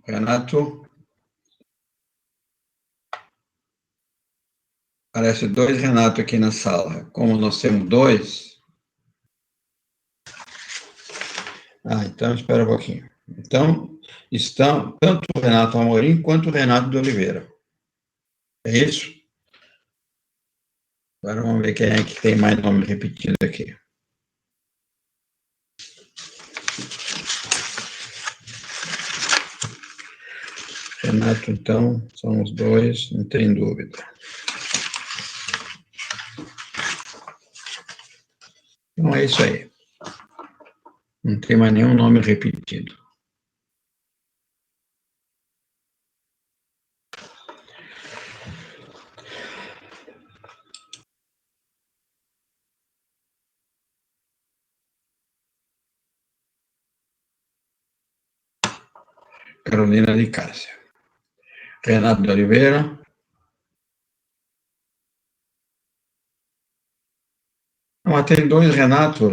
Renato? Parece dois Renato aqui na sala. Como nós temos dois... então espera um pouquinho. Então, estão tanto o Renato Amorim quanto o Renato de Oliveira. É isso? Agora vamos ver quem é que tem mais nome repetido aqui. Renato, então, são os dois, não tem dúvida. Então é isso aí. Não tem mais nenhum nome repetido. Carolina de Cássia. Renato de Oliveira. Mas tem dois Renato.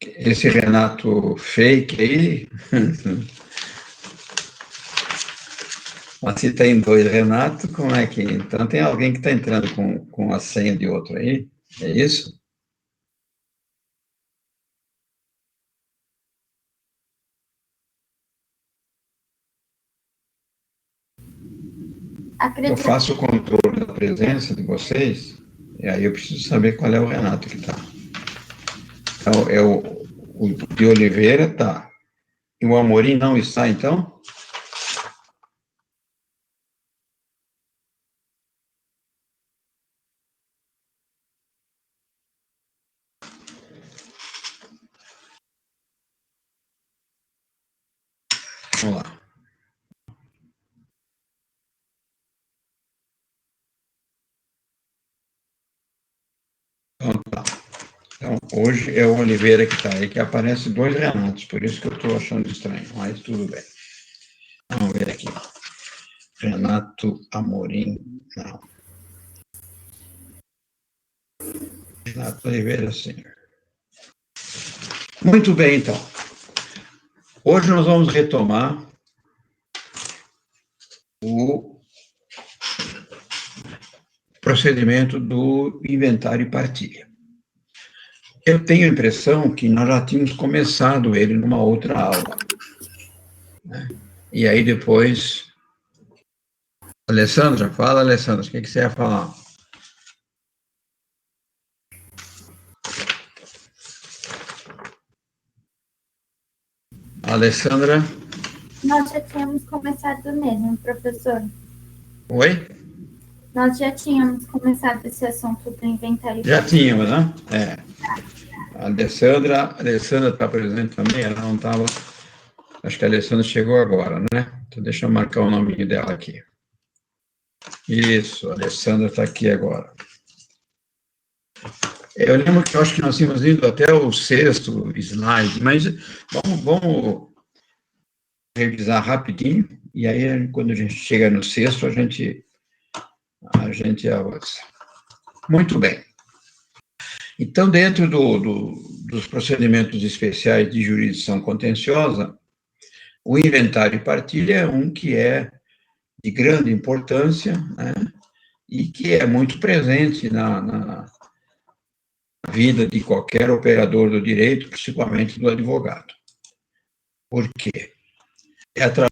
Esse Renato fake aí. Mas se tem dois Renato, como é que... Então tem alguém que está entrando com a senha de outro aí? É isso? Eu faço o controle da presença de vocês, e aí eu preciso saber qual é o Renato que está. Então, o de Oliveira está. E o Amorim não está, então? Vamos lá. Então, tá. Então, hoje é o Oliveira que está aí, que aparece dois Renatos, por isso que eu estou achando estranho, mas tudo bem. Vamos ver aqui. Renato Amorim, não. Renato Oliveira, sim. Muito bem, então. Hoje nós vamos retomar o procedimento do inventário e partilha. Eu tenho a impressão que nós já tínhamos começado ele numa outra aula, né? E aí depois... Alessandra, fala, Alessandra, o que você ia falar? Alessandra? Nós já tínhamos começado mesmo, professor. Oi? Nós já tínhamos começado esse assunto do inventário. Já tínhamos, né? A Alessandra está presente também, ela não estava... Acho que a Alessandra chegou agora, né? Então deixa eu marcar o nome dela aqui. Isso, a Alessandra está aqui agora. Eu lembro que eu acho que nós tínhamos ido até o sexto slide, mas vamos revisar rapidinho, e aí quando a gente chega no sexto, a gente avança. Muito bem. Então, dentro dos procedimentos especiais de jurisdição contenciosa, o inventário e partilha é um que é de grande importância, né, e que é muito presente na vida de qualquer operador do direito, principalmente do advogado. Por quê? É através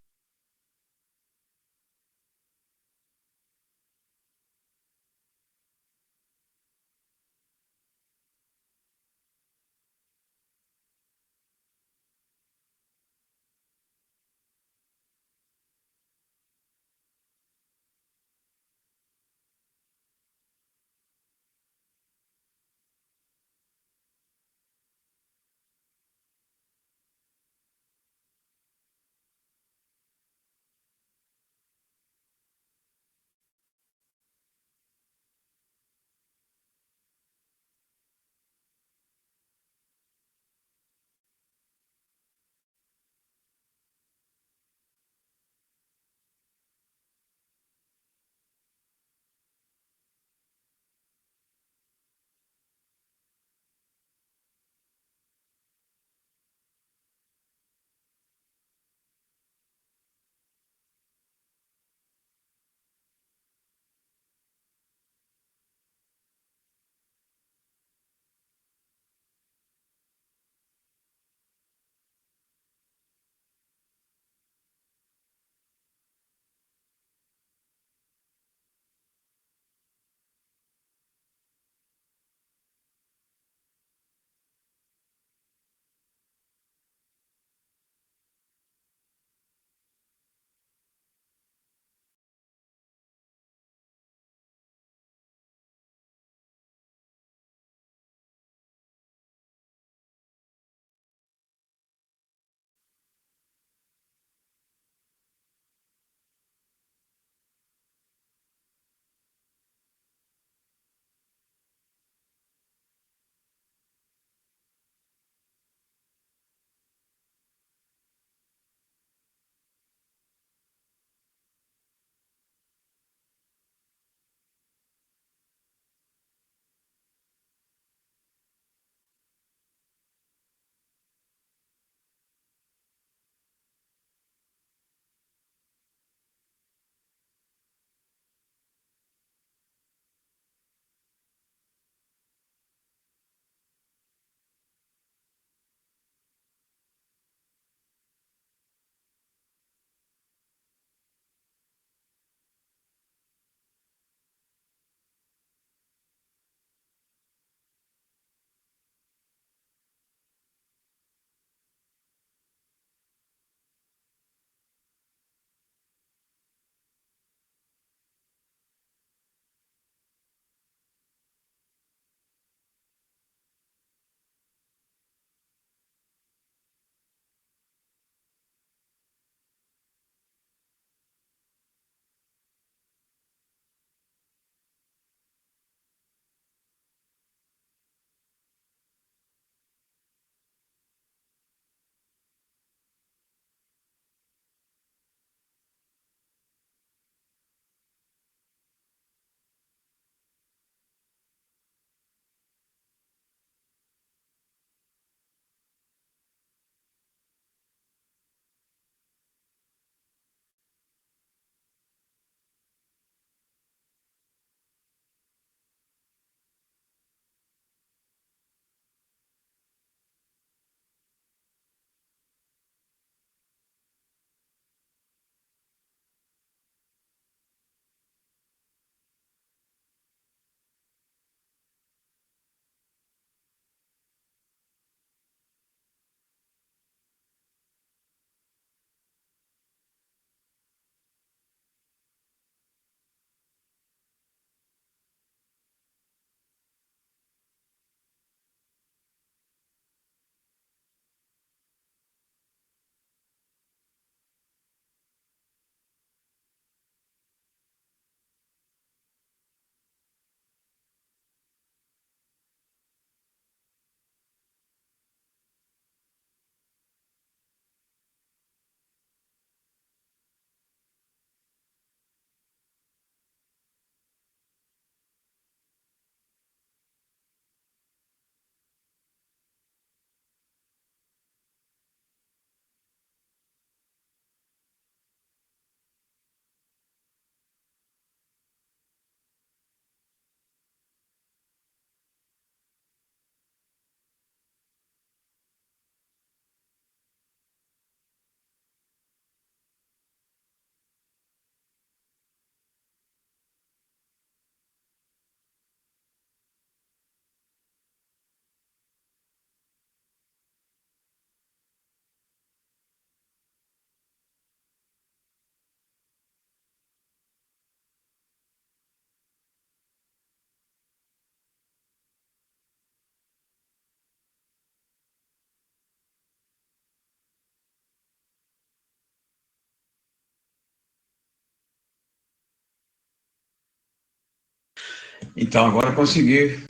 Então, agora consegui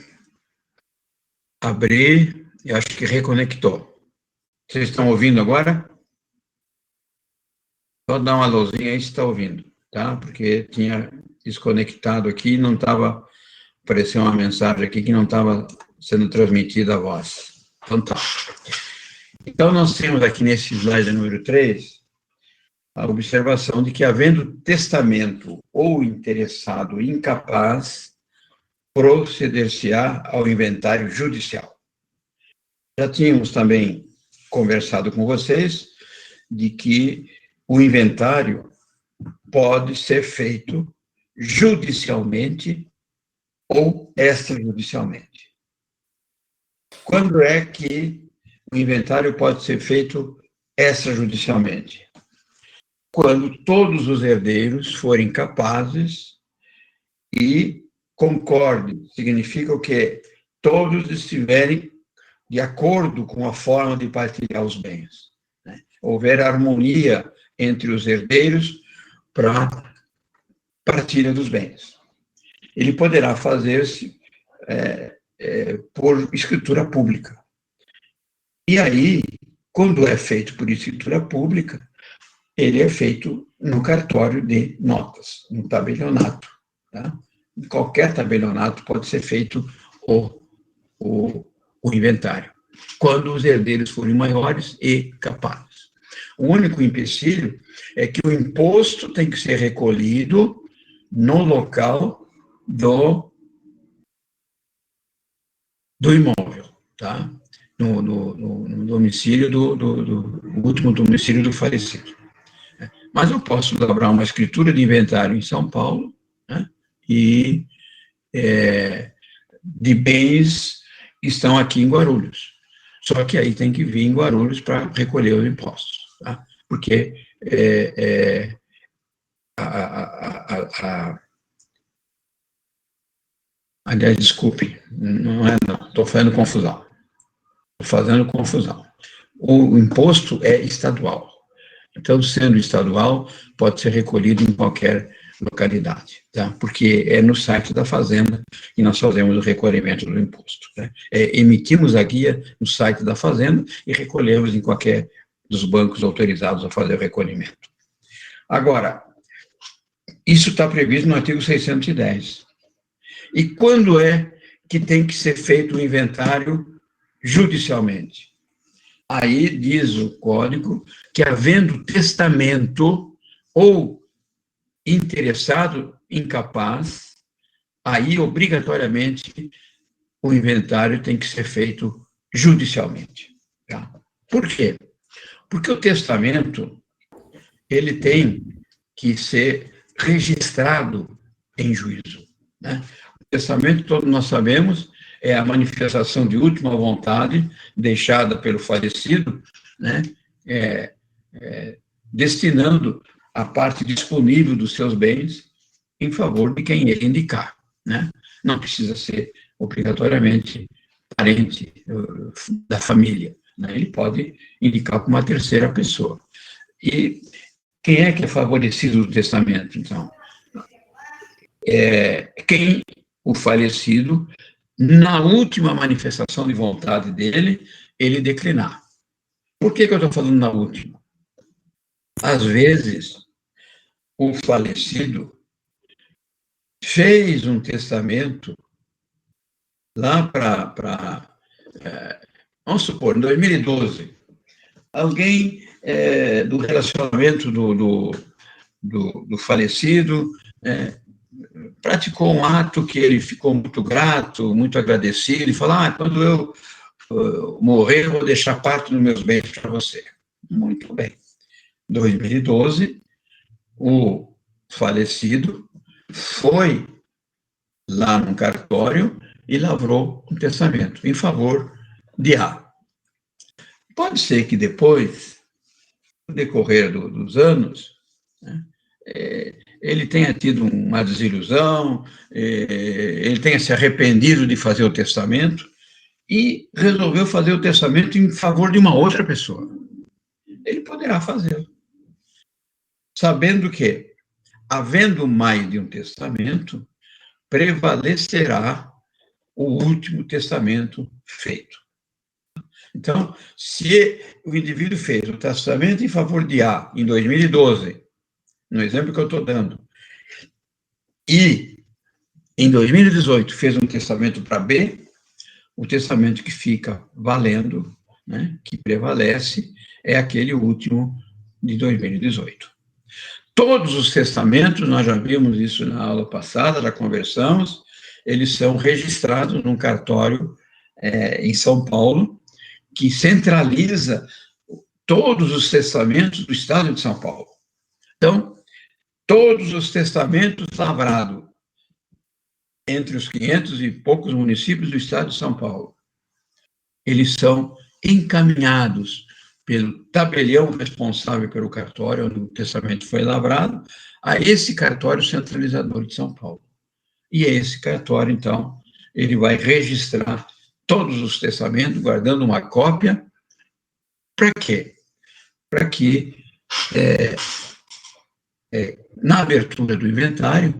abrir e acho que reconectou. Vocês estão ouvindo agora? Só dá uma luzinha aí se está ouvindo, tá? Porque tinha desconectado aqui, não estava, apareceu uma mensagem aqui que não estava sendo transmitida a voz. Então tá. Então nós temos aqui nesse slide número 3, a observação de que, havendo testamento ou interessado incapaz, proceder-se-á ao inventário judicial. Já tínhamos também conversado com vocês de que o inventário pode ser feito judicialmente ou extrajudicialmente. Quando é que o inventário pode ser feito extrajudicialmente? Quando todos os herdeiros forem capazes e concordem. Significa o quê? Todos estiverem de acordo com a forma de partilhar os bens. Né? Houver harmonia entre os herdeiros para partilha dos bens. Ele poderá fazer-se por escritura pública. E aí, quando é feito por escritura pública, ele é feito no cartório de notas, no tabelionato. Tá? Em qualquer tabelionato pode ser feito o inventário, quando os herdeiros forem maiores e capazes. O único empecilho é que o imposto tem que ser recolhido no local do imóvel, tá? No domicílio do último domicílio do falecido. Mas eu posso elaborar uma escritura de inventário em São Paulo, né? E de bens que estão aqui em Guarulhos. Só que aí tem que vir em Guarulhos para recolher os impostos, tá? Porque aliás, desculpe, não é não, estou fazendo confusão. O imposto é estadual. Então, sendo estadual, pode ser recolhido em qualquer localidade, tá? Porque é no site da Fazenda que nós fazemos o recolhimento do imposto. Né? Emitimos a guia no site da Fazenda e recolhemos em qualquer dos bancos autorizados a fazer o recolhimento. Agora, isso está previsto no artigo 610. E quando é que tem que ser feito o inventário judicialmente? Aí diz o código que, havendo testamento ou interessado incapaz, aí obrigatoriamente o inventário tem que ser feito judicialmente. Tá? Por quê? Porque o testamento ele tem que ser registrado em juízo. Né? O testamento, todos nós sabemos, é a manifestação de última vontade deixada pelo falecido, né? Destinando a parte disponível dos seus bens em favor de quem ele indicar. Né? Não precisa ser obrigatoriamente parente da família. Né? Ele pode indicar para uma terceira pessoa. E quem é que é favorecido do testamento, então? Quem o falecido, na última manifestação de vontade dele, ele declinar. Por que eu estou falando na última? Às vezes, o falecido fez um testamento lá vamos supor, em 2012, alguém do relacionamento do falecido praticou um ato que ele ficou muito grato, muito agradecido, e falou, quando eu morrer, eu vou deixar parte dos meus bens para você. Muito bem. Em 2012, o falecido foi lá no cartório e lavrou um testamento em favor de A. Pode ser que depois, no decorrer dos anos, né, ele tenha tido uma desilusão, ele tenha se arrependido de fazer o testamento e resolveu fazer o testamento em favor de uma outra pessoa. Ele poderá fazê-lo, sabendo que, havendo mais de um testamento, prevalecerá o último testamento feito. Então, se o indivíduo fez o testamento em favor de A em 2012, no exemplo que eu estou dando, e em 2018 fez um testamento para B, o testamento que fica valendo, né, que prevalece, é aquele último de 2018. Todos os testamentos, nós já vimos isso na aula passada, já conversamos, eles são registrados num cartório em São Paulo, que centraliza todos os testamentos do estado de São Paulo. Então, todos os testamentos lavrados entre os 500 e poucos municípios do estado de São Paulo, eles são encaminhados pelo tabelião responsável pelo cartório, onde o testamento foi lavrado, a esse cartório centralizador de São Paulo. E esse cartório, então, ele vai registrar todos os testamentos, guardando uma cópia. Para quê? Para que, na abertura do inventário,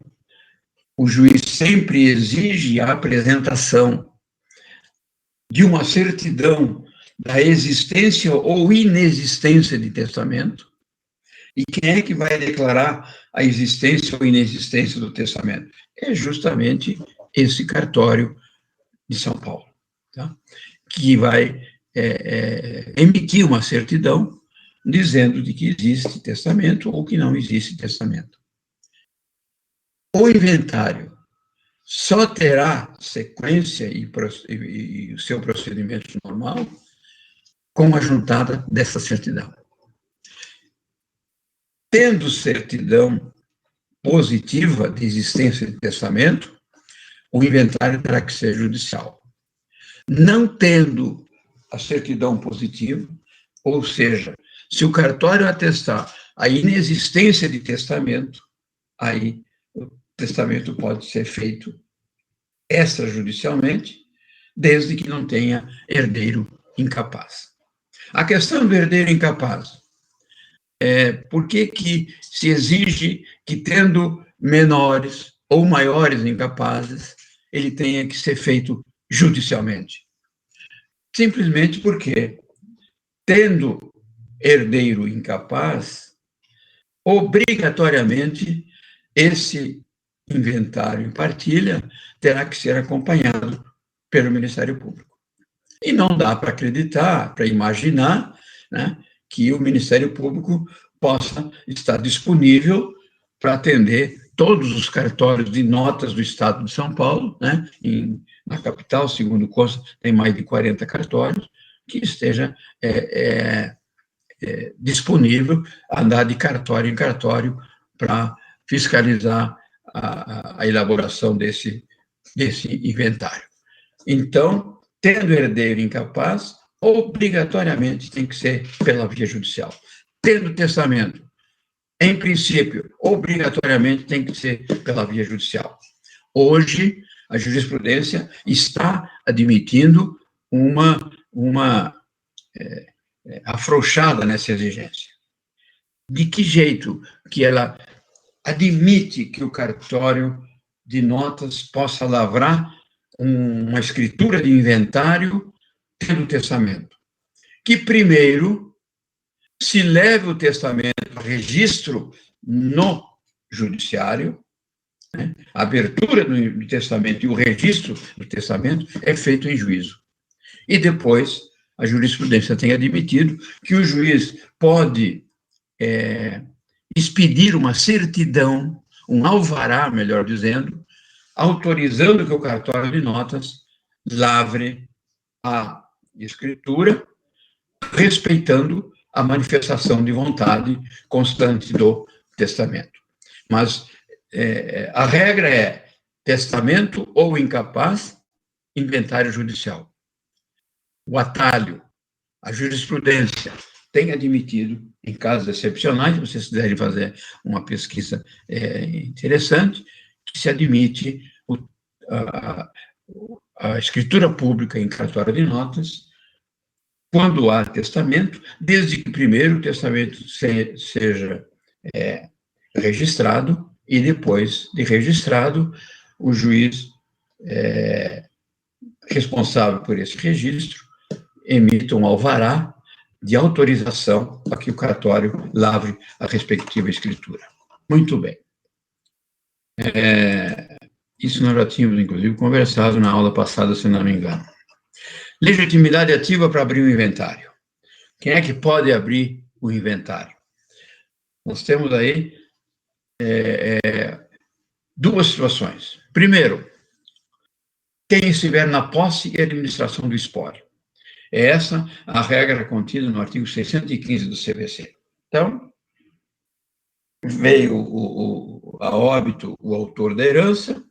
o juiz sempre exige a apresentação de uma certidão da existência ou inexistência de testamento. E quem é que vai declarar a existência ou inexistência do testamento? É justamente esse cartório de São Paulo, tá? Que vai emitir uma certidão dizendo de que existe testamento ou que não existe testamento. O inventário só terá sequência e o seu procedimento normal com a juntada dessa certidão. Tendo certidão positiva de existência de testamento, o inventário terá que ser judicial. Não tendo a certidão positiva, ou seja, se o cartório atestar a inexistência de testamento, aí o testamento pode ser feito extrajudicialmente, desde que não tenha herdeiro incapaz. A questão do herdeiro incapaz por que se exige que, tendo menores ou maiores incapazes, ele tenha que ser feito judicialmente? Simplesmente porque, tendo herdeiro incapaz, obrigatoriamente esse inventário em partilha terá que ser acompanhado pelo Ministério Público. E não dá para acreditar, para imaginar, né, que o Ministério Público possa estar disponível para atender todos os cartórios de notas do Estado de São Paulo, né, na capital, segundo consta, tem mais de 40 cartórios, que esteja disponível a andar de cartório em cartório para fiscalizar a elaboração desse inventário. Então, tendo herdeiro incapaz, obrigatoriamente tem que ser pela via judicial. Tendo testamento, em princípio, obrigatoriamente tem que ser pela via judicial. Hoje, a jurisprudência está admitindo uma afrouxada nessa exigência. De que jeito que ela admite que o cartório de notas possa lavrar uma escritura de inventário tendo testamento? Que primeiro se leve o testamento a registro no judiciário, né? A abertura do testamento e o registro do testamento é feito em juízo. E depois a jurisprudência tem admitido que o juiz pode expedir uma certidão, um alvará, melhor dizendo, autorizando que o cartório de notas lavre a escritura, respeitando a manifestação de vontade constante do testamento. Mas a regra é testamento ou incapaz, inventário judicial. O atalho, a jurisprudência tem admitido, em casos excepcionais, se vocês quiserem fazer uma pesquisa interessante, que se admite a escritura pública em cartório de notas quando há testamento, desde que primeiro o testamento seja registrado e depois de registrado, o juiz responsável por esse registro emite um alvará de autorização para que o cartório lavre a respectiva escritura. Muito bem. Isso nós já tínhamos, inclusive, conversado na aula passada, se não me engano. Legitimidade ativa para abrir o inventário. Quem é que pode abrir o inventário? Nós temos aí duas situações. Primeiro, quem estiver na posse e administração do espólio. É essa a regra contida no artigo 615 do CVC. Então, veio a óbito o autor da herança,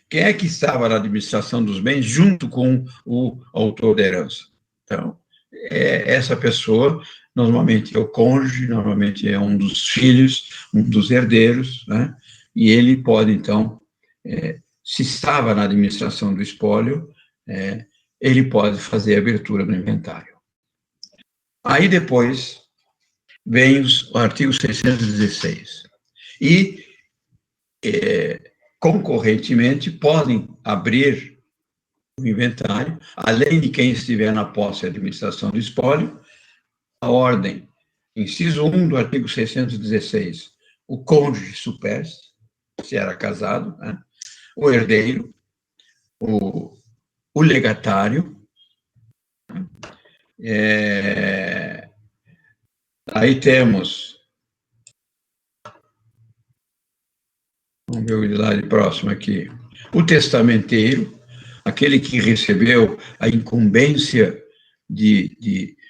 quem é que estava na administração dos bens junto com o autor da herança? Então, essa pessoa, normalmente é o cônjuge, normalmente é um dos filhos, um dos herdeiros, né? E ele pode, então, se estava na administração do espólio, ele pode fazer a abertura do inventário. Aí depois vem o artigo 616. E, concorrentemente, podem abrir o inventário, além de quem estiver na posse e administração do espólio, a ordem, inciso 1 do artigo 616, o cônjuge supérstite, se era casado, né? O herdeiro, o legatário, aí temos, vamos ver o slide próximo aqui, o testamenteiro, aquele que recebeu a incumbência de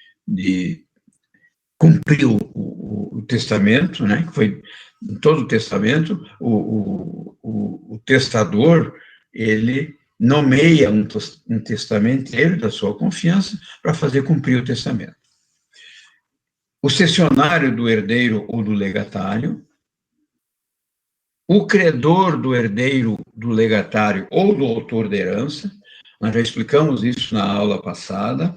cumprir o testamento, né, que foi em todo o testamento, o testador, ele nomeia um testamenteiro da sua confiança para fazer cumprir o testamento. O cessionário do herdeiro ou do legatário, o credor do herdeiro, do legatário ou do autor da herança, nós já explicamos isso na aula passada,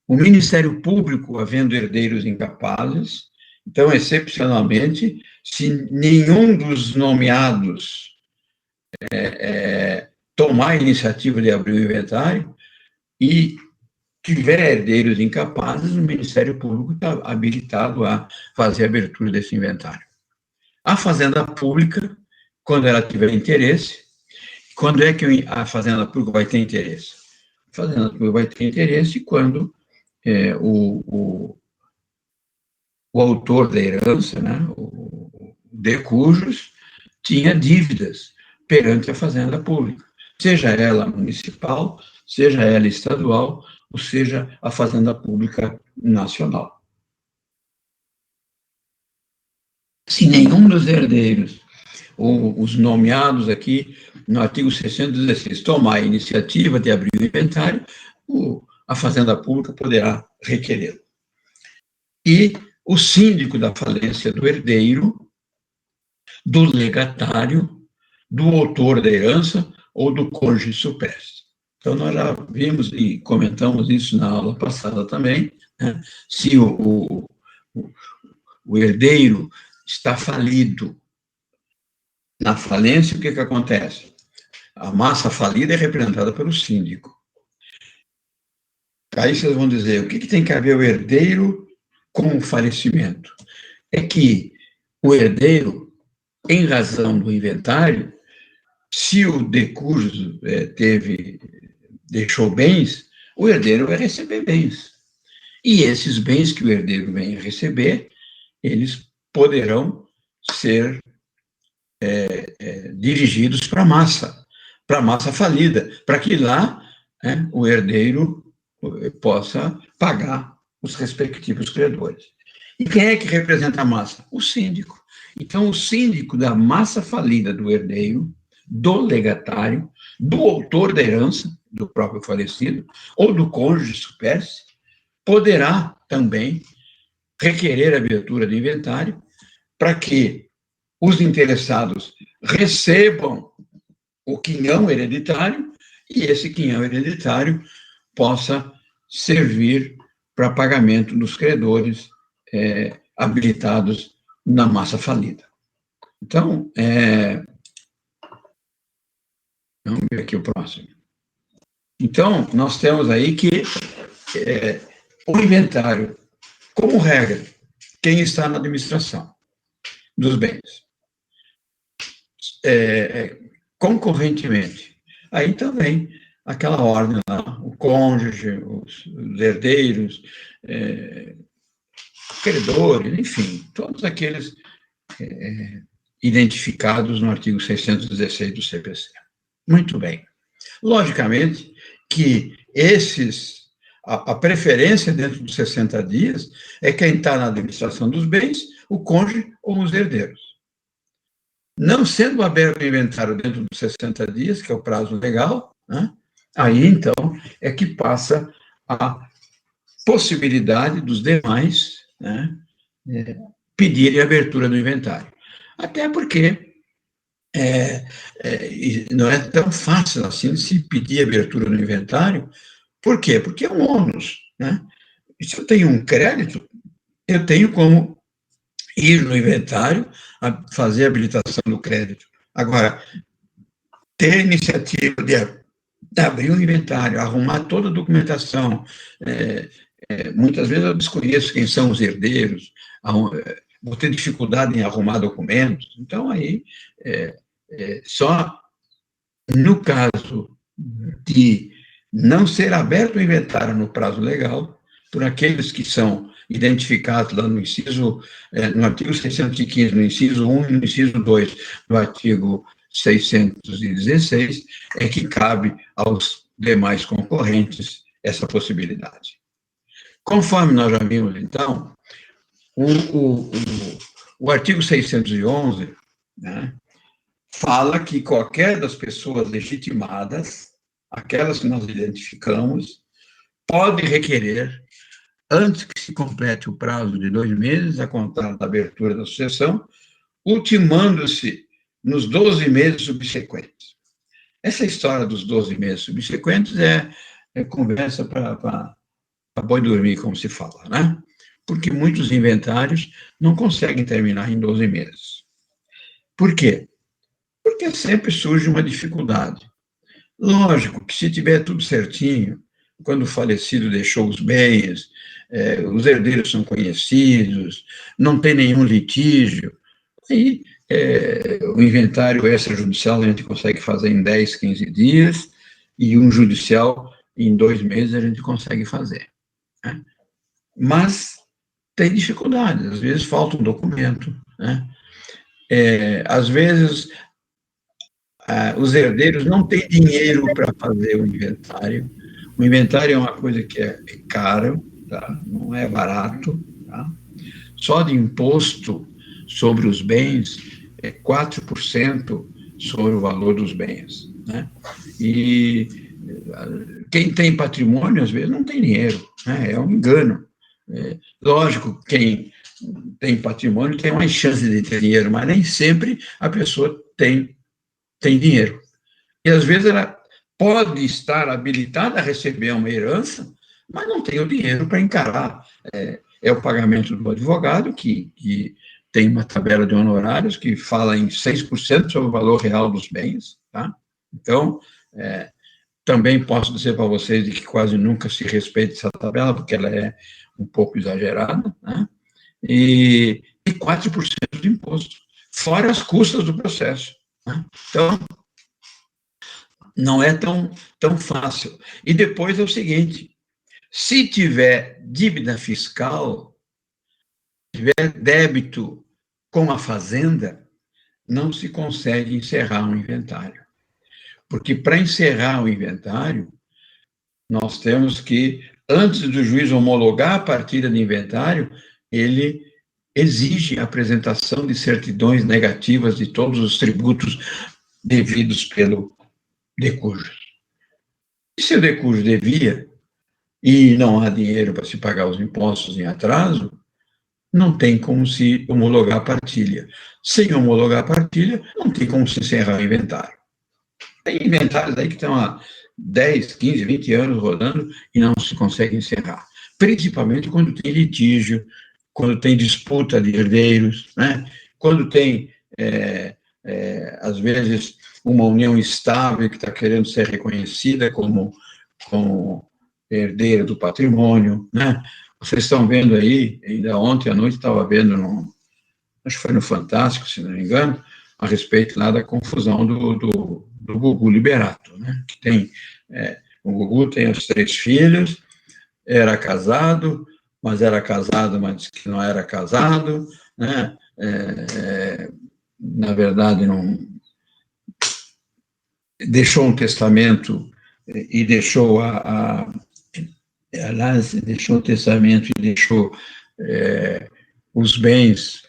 o Ministério Público, havendo herdeiros incapazes, então, excepcionalmente, se nenhum dos nomeados tomar a iniciativa de abrir o inventário e tiver herdeiros incapazes, o Ministério Público está habilitado a fazer a abertura desse inventário. A Fazenda Pública, quando ela tiver interesse, quando é que a Fazenda Pública vai ter interesse? A Fazenda Pública vai ter interesse quando o autor da herança, né, o de cujos, tinha dívidas perante a Fazenda Pública, seja ela municipal, seja ela estadual, ou seja a Fazenda Pública nacional. Se nenhum dos herdeiros, ou os nomeados aqui no artigo 616, tomar a iniciativa de abrir o inventário, a Fazenda Pública poderá requerê-lo. E o síndico da falência do herdeiro, do legatário, do autor da herança ou do cônjuge supérstite. Então, nós já vimos e comentamos isso na aula passada também, né? Se o herdeiro está falido na falência, o que acontece? A massa falida é representada pelo síndico. Aí vocês vão dizer, o que tem que haver o herdeiro com o falecimento? É que o herdeiro, em razão do inventário, se o de cujos deixou bens, o herdeiro vai receber bens. E esses bens que o herdeiro vem receber, eles poderão ser dirigidos para a massa falida, para que lá o herdeiro possa pagar os respectivos credores. E quem é que representa a massa? O síndico. Então, o síndico da massa falida do herdeiro, do legatário, do autor da herança, do próprio falecido, ou do cônjuge supérstite, poderá também requerer a abertura do inventário para que os interessados recebam o quinhão hereditário e esse quinhão hereditário possa servir para pagamento dos credores habilitados na massa falida. Então, Vamos ver aqui o próximo. Então, nós temos aí que o inventário, como regra, quem está na administração dos bens. Concorrentemente, aí também aquela ordem lá, o cônjuge, os herdeiros, credores, enfim, todos aqueles identificados no artigo 616 do CPC. Muito bem. Logicamente que a preferência dentro dos 60 dias é quem está na administração dos bens, o cônjuge ou os herdeiros. Não sendo aberto o inventário dentro dos 60 dias, que é o prazo legal, né, aí, então, é que passa a possibilidade dos demais, né, pedirem a abertura do inventário. Até porque não é tão fácil assim se pedir abertura do inventário. Por quê? Porque é um ônus, né? Se eu tenho um crédito, eu tenho como ir no inventário, fazer a habilitação do crédito. Agora, ter a iniciativa de abrir um inventário, arrumar toda a documentação, muitas vezes eu desconheço quem são os herdeiros, vou ter dificuldade em arrumar documentos. Então, aí, só no caso de não ser aberto o inventário no prazo legal, por aqueles que são identificados lá no inciso, no artigo 615, no inciso 1 e no inciso 2 do artigo 616, é que cabe aos demais concorrentes essa possibilidade. Conforme nós já vimos, então, o artigo 611, né, fala que qualquer das pessoas legitimadas, aquelas que nós identificamos, pode requerer, antes que se complete o prazo de 2 meses, a contar da abertura da sucessão, ultimando-se nos 12 meses subsequentes. Essa história dos 12 meses subsequentes é conversa para boi dormir, como se fala, né? Porque muitos inventários não conseguem terminar em 12 meses. Por quê? Porque sempre surge uma dificuldade. Lógico que se tiver tudo certinho, quando o falecido deixou os bens, os herdeiros são conhecidos, não tem nenhum litígio, aí o inventário extrajudicial a gente consegue fazer em 10, 15 dias, e um judicial em 2 meses a gente consegue fazer, né? Mas tem dificuldades, às vezes falta um documento, né? Às vezes os herdeiros não têm dinheiro para fazer o inventário. O inventário é uma coisa que é caro, tá? Não é barato. Tá? Só de imposto sobre os bens é 4% sobre o valor dos bens. Né? E quem tem patrimônio, às vezes, não tem dinheiro. Né? É um engano. Lógico, quem tem patrimônio tem mais chance de ter dinheiro, mas nem sempre a pessoa tem dinheiro. E, às vezes, ela pode estar habilitada a receber uma herança, mas não tem o dinheiro para encarar. É o pagamento do advogado, que tem uma tabela de honorários que fala em 6% sobre o valor real dos bens. Tá? Então, também posso dizer para vocês de que quase nunca se respeita essa tabela, porque ela é um pouco exagerada, né? E 4% de imposto, fora as custas do processo. Né? Então, não é tão fácil. E depois é o seguinte, se tiver dívida fiscal, tiver débito com a fazenda, não se consegue encerrar um inventário. Porque para encerrar o inventário, nós temos que, antes do juiz homologar a partilha de inventário, ele exige a apresentação de certidões negativas de todos os tributos devidos pelo decújo. E se o decújo devia e não há dinheiro para se pagar os impostos em atraso, não tem como se homologar a partilha. Sem homologar a partilha, não tem como se encerrar o inventário. Tem inventários aí que estão há 10, 15, 20 anos rodando e não se consegue encerrar. Principalmente quando tem litígio, quando tem disputa de herdeiros, né? Quando tem às vezes, uma união estável que está querendo ser reconhecida como herdeira do patrimônio, né? Vocês estão vendo aí, ainda ontem à noite estava vendo, acho que foi no Fantástico, se não me engano, a respeito lá da confusão do Gugu Liberato, né? Que tem, o Gugu tem os 3 filhos, era casado, mas que não era casado, né? Na verdade, não deixou um testamento e deixou deixou o testamento e deixou os bens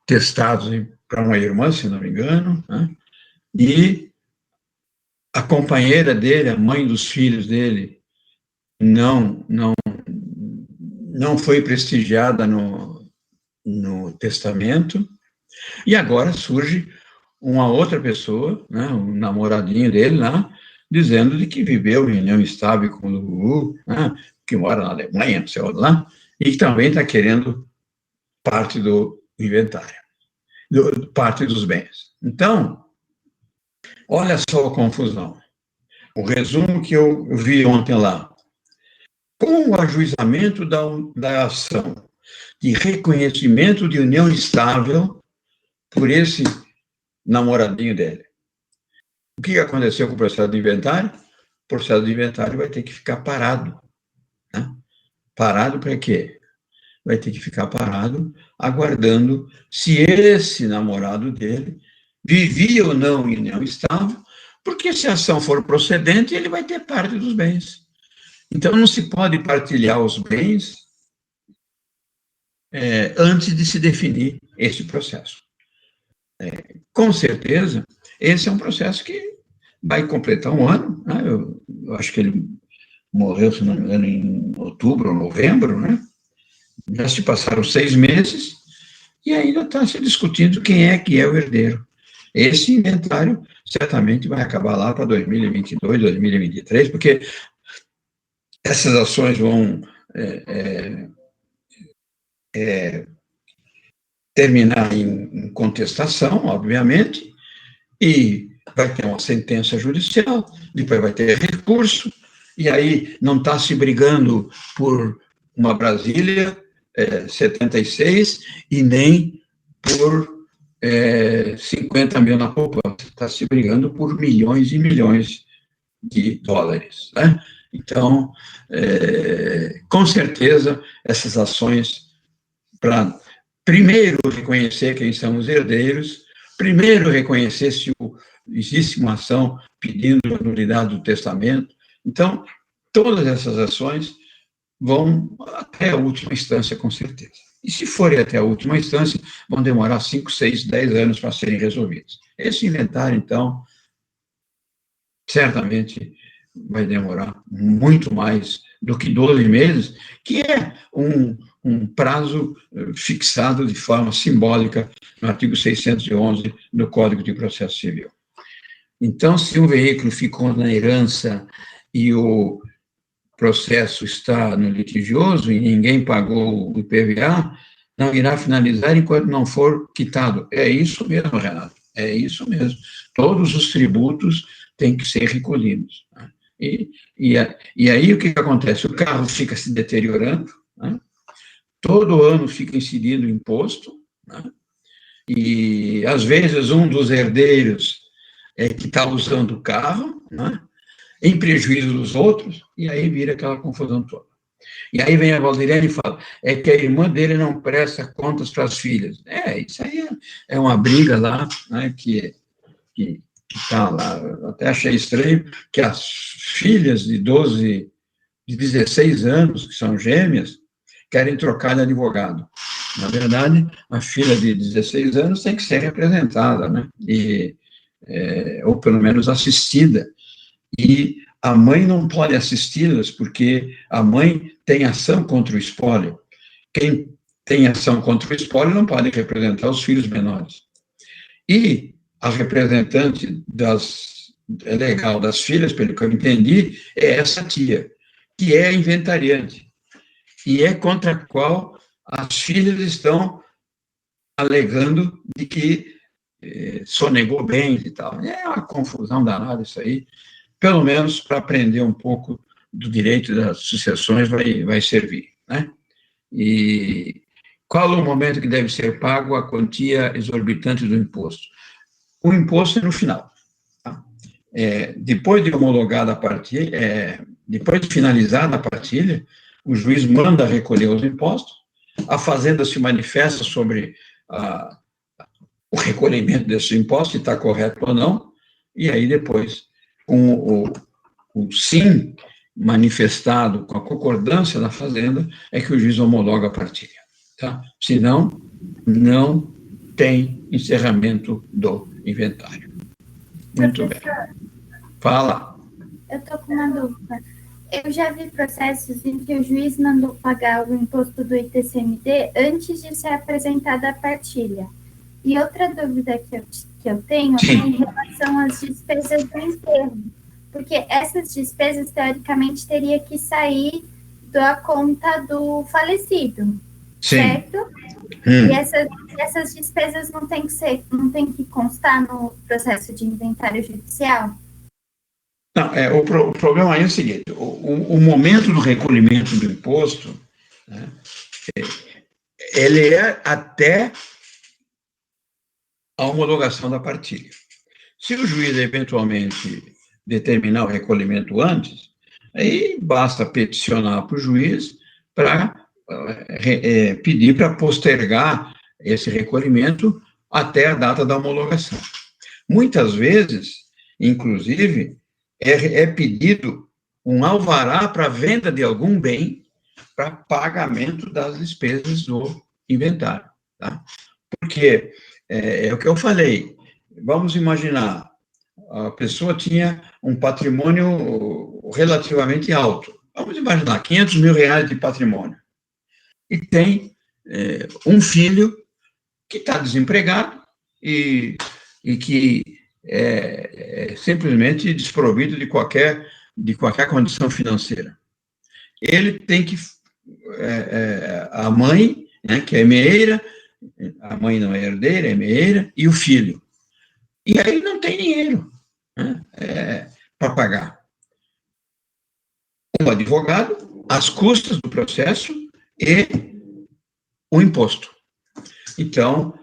testados para uma irmã, se não me engano, né? E a companheira dele, a mãe dos filhos dele, não foi prestigiada no testamento, e agora surge uma outra pessoa, né, um namoradinho dele lá, dizendo de que viveu em união estável com o Gugu, né, que mora na Alemanha, não sei onde lá, e que também está querendo parte do inventário, parte dos bens. Então, olha só a confusão. O resumo que eu vi ontem lá. Com o ajuizamento da ação de reconhecimento de união estável por esse namoradinho dele. O que aconteceu com o processo de inventário? O processo de inventário vai ter que ficar parado. Né? Parado para quê? Vai ter que ficar parado, aguardando se esse namorado dele vivia ou não em união estável, porque se a ação for procedente, ele vai ter parte dos bens. Então, não se pode partilhar os bens antes de se definir esse processo. Com certeza, esse é um processo que vai completar um ano, né? Eu acho que ele morreu, se não me engano, em outubro ou novembro, né? Já se passaram 6 meses e ainda está se discutindo quem é que é o herdeiro. Esse inventário certamente vai acabar lá para 2022, 2023, porque essas ações vão terminar em contestação, obviamente, e vai ter uma sentença judicial, depois vai ter recurso, e aí não está se brigando por uma Brasília 76 e nem por 50 mil na poupança, está se brigando por milhões e milhões de dólares, né? Então, com certeza, essas ações para, primeiro, reconhecer quem são os herdeiros, primeiro, reconhecer se existe uma ação pedindo a nulidade do testamento. Então, todas essas ações vão até a última instância, com certeza. E se forem até a última instância, vão demorar 5, 6, 10 anos para serem resolvidos. Esse inventário, então, certamente vai demorar muito mais do que 12 meses, que é um prazo fixado de forma simbólica no artigo 611 do Código de Processo Civil. Então, se um veículo ficou na herança e o processo está no litigioso e ninguém pagou o IPVA, não irá finalizar enquanto não for quitado. É isso mesmo, Renato, é isso mesmo. Todos os tributos têm que ser recolhidos. Né? E aí o que acontece? O carro fica se deteriorando, né? Todo ano fica incidindo imposto, né? E às vezes um dos herdeiros que está usando o carro, né? Em prejuízo dos outros, e aí vira aquela confusão toda. E aí vem a Valdirene e fala, é que a irmã dele não presta contas para as filhas. Isso aí é uma briga lá, né, que está lá. Eu até achei estranho que as filhas de 16 anos, que são gêmeas, querem trocar de advogado. Na verdade, a filha de 16 anos tem que ser representada, né, ou pelo menos assistida. E a mãe não pode assisti-las porque a mãe tem ação contra o espólio. Quem tem ação contra o espólio não pode representar os filhos menores. E a representante legal das filhas, pelo que eu entendi, é essa tia, que é a inventariante, e é contra a qual as filhas estão alegando de que sonegou bens e tal. É uma confusão danada isso aí. Pelo menos para aprender um pouco do direito das sucessões vai servir, né? E qual o momento que deve ser pago a quantia exorbitante do imposto? O imposto é no final. Tá? Depois de homologada a partilha, depois de finalizada a partilha, o juiz manda recolher os impostos, a fazenda se manifesta sobre o recolhimento desse imposto, se está correto ou não, e aí depois, com o sim manifestado, com a concordância da fazenda, é que o juiz homologa a partilha. Tá? Senão, não tem encerramento do inventário. Muito bem. Fala. Eu estou com uma dúvida. Eu já vi processos em que o juiz mandou pagar o imposto do ITCMD antes de ser apresentada a partilha. E outra dúvida que eu tenho é em relação às despesas do enterro. Porque essas despesas, teoricamente, teria que sair da conta do falecido, certo? E essas despesas não tem que constar no processo de inventário judicial? Não, o problema aí é o seguinte, o momento do recolhimento do imposto, né, ele é até a homologação da partilha. Se o juiz eventualmente determinar o recolhimento antes, aí basta peticionar para o juiz para pedir para postergar esse recolhimento até a data da homologação. Muitas vezes, inclusive, é pedido um alvará para venda de algum bem para pagamento das despesas do inventário. Tá? Porque é o que eu falei. Vamos imaginar, a pessoa tinha um patrimônio relativamente alto. Vamos imaginar, 500 mil reais de patrimônio. E tem um filho que está desempregado e que é simplesmente desprovido de qualquer condição financeira. Ele tem que... a mãe, né, que é meeira, a mãe não é herdeira, é meeira, e o filho. E aí não tem dinheiro, né, para pagar um advogado, as custas do processo e o imposto. Então,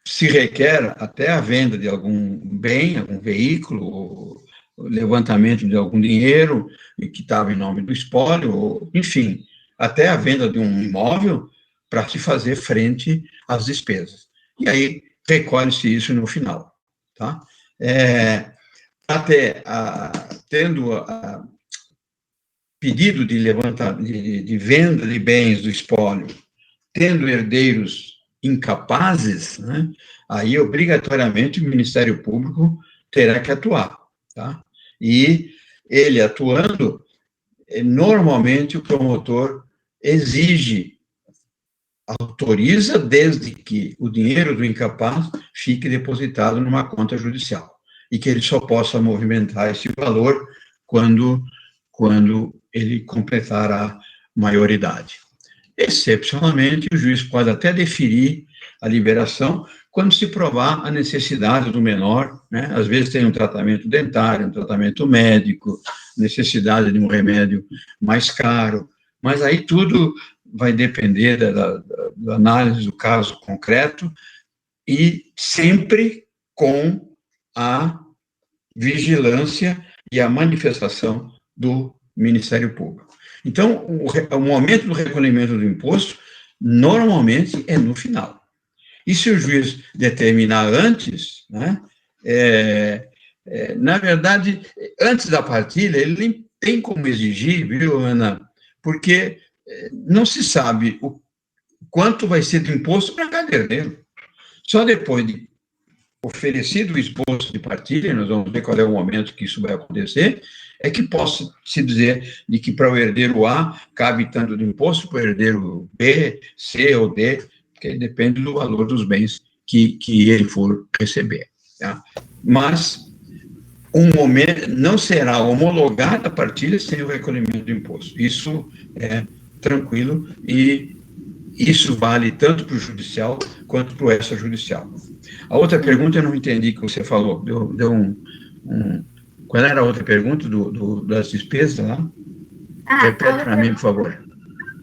se requer até a venda de algum bem, algum veículo, o levantamento de algum dinheiro que estava em nome do espólio, ou, enfim, até a venda de um imóvel para se fazer frente às despesas. E aí recolhe-se isso no final. Tá? Tendo pedido de venda de bens do espólio, tendo herdeiros incapazes, né, aí obrigatoriamente o Ministério Público terá que atuar. Tá? E ele atuando, normalmente o promotor autoriza desde que o dinheiro do incapaz fique depositado numa conta judicial e que ele só possa movimentar esse valor quando ele completar a maioridade. Excepcionalmente, o juiz pode até deferir a liberação quando se provar a necessidade do menor, né? Às vezes tem um tratamento dentário, um tratamento médico, necessidade de um remédio mais caro, mas aí tudo vai depender da análise do caso concreto e sempre com a vigilância e a manifestação do Ministério Público. Então, o momento do recolhimento do imposto, normalmente, é no final. E se o juiz determinar antes, né, na verdade, antes da partilha, ele nem tem como exigir, viu, Ana? Porque não se sabe o quanto vai ser de imposto para cada herdeiro. Só depois de oferecido o esboço de partilha, nós vamos ver qual é o momento que isso vai acontecer, é que possa se dizer de que para o herdeiro A cabe tanto de imposto, para o herdeiro B, C ou D, que depende do valor dos bens que ele for receber. Tá? Mas não será homologada a partilha sem o recolhimento do imposto. Isso é tranquilo e isso vale tanto para o judicial quanto para o extrajudicial. A outra pergunta eu não entendi que você falou. Qual era a outra pergunta das despesas lá? Repete para mim, por favor.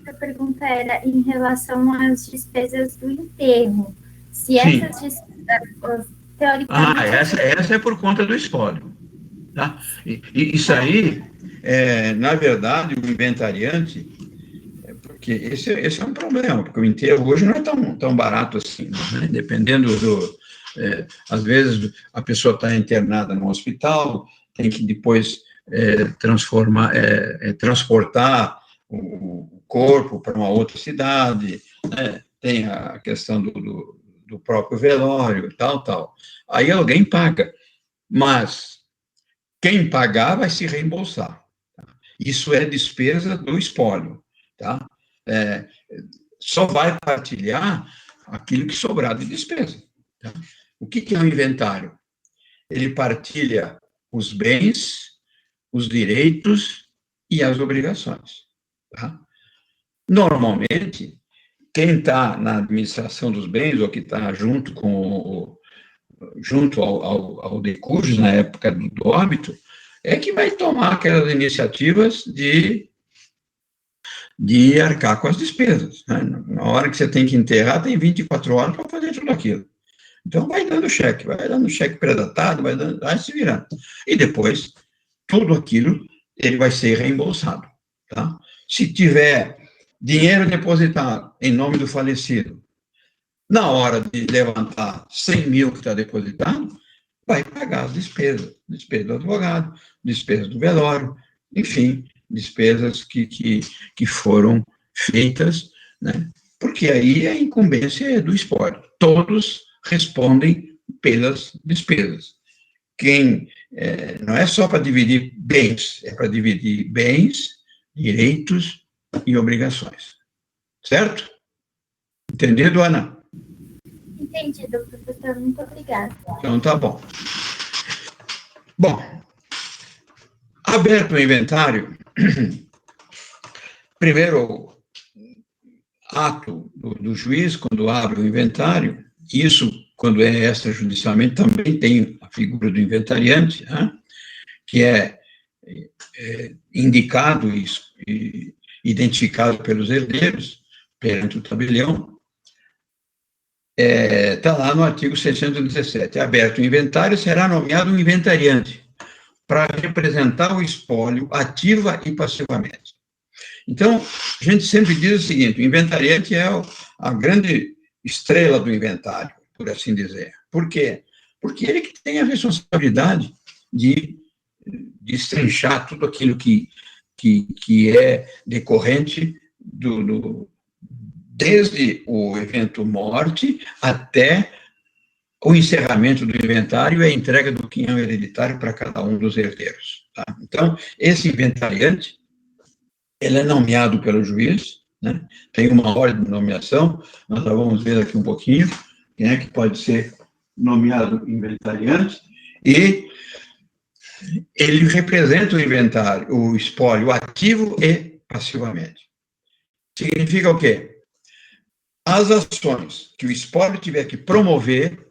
A pergunta era em relação às despesas do enterro. Se Sim. essas despesas, teoricamente... essa é por conta do espólio. Tá? Isso aí, na verdade, o inventariante, porque esse é um problema, porque o enterro hoje não é tão barato assim, né? Dependendo às vezes a pessoa está internada no hospital, tem que depois transportar o corpo para uma outra cidade, né? Tem a questão do próprio velório, tal. Aí alguém paga, mas quem pagar vai se reembolsar. Tá? Isso é despesa do espólio, tá? Só vai partilhar aquilo que sobrar de despesa. Tá? O que é o inventário? Ele partilha os bens, os direitos e as obrigações. Tá? Normalmente, quem está na administração dos bens, ou que está junto ao decúbito, na época do óbito, é que vai tomar aquelas iniciativas de arcar com as despesas. Né? Na hora que você tem que enterrar, tem 24 horas para fazer tudo aquilo. Então, vai dando cheque pré-datado, vai se virando. E depois, tudo aquilo, ele vai ser reembolsado. Tá? Se tiver dinheiro depositado em nome do falecido, na hora de levantar 100 mil que está depositado, vai pagar as despesas do advogado, despesas do velório, enfim, despesas que foram feitas, né? Porque aí a incumbência é do espólio. Todos respondem pelas despesas. Não é só para dividir bens, é para dividir bens, direitos e obrigações. Certo? Entendido, Ana? Entendido, professor. Muito obrigada. Então, tá bom. Bom, aberto o inventário, primeiro ato do juiz, quando abre o inventário, isso, quando é extrajudicialmente, também tem a figura do inventariante, né, que é indicado e identificado pelos herdeiros perante o tabelião. Está lá no artigo 617. Aberto o inventário, será nomeado um inventariante para representar o espólio ativa e passivamente. Então, a gente sempre diz o seguinte: o inventariante é a grande estrela do inventário, por assim dizer. Por quê? Porque ele que tem a responsabilidade de destrinchar tudo aquilo que é decorrente desde o evento morte até o encerramento do inventário e a entrega do quinhão hereditário para cada um dos herdeiros. Tá? Então, esse inventariante, ele é nomeado pelo juiz, né? Tem uma ordem de nomeação, nós já vamos ver aqui um pouquinho, quem é que pode ser nomeado inventariante, e ele representa o inventário, o espólio ativo e passivamente. Significa o quê? As ações que o espólio tiver que promover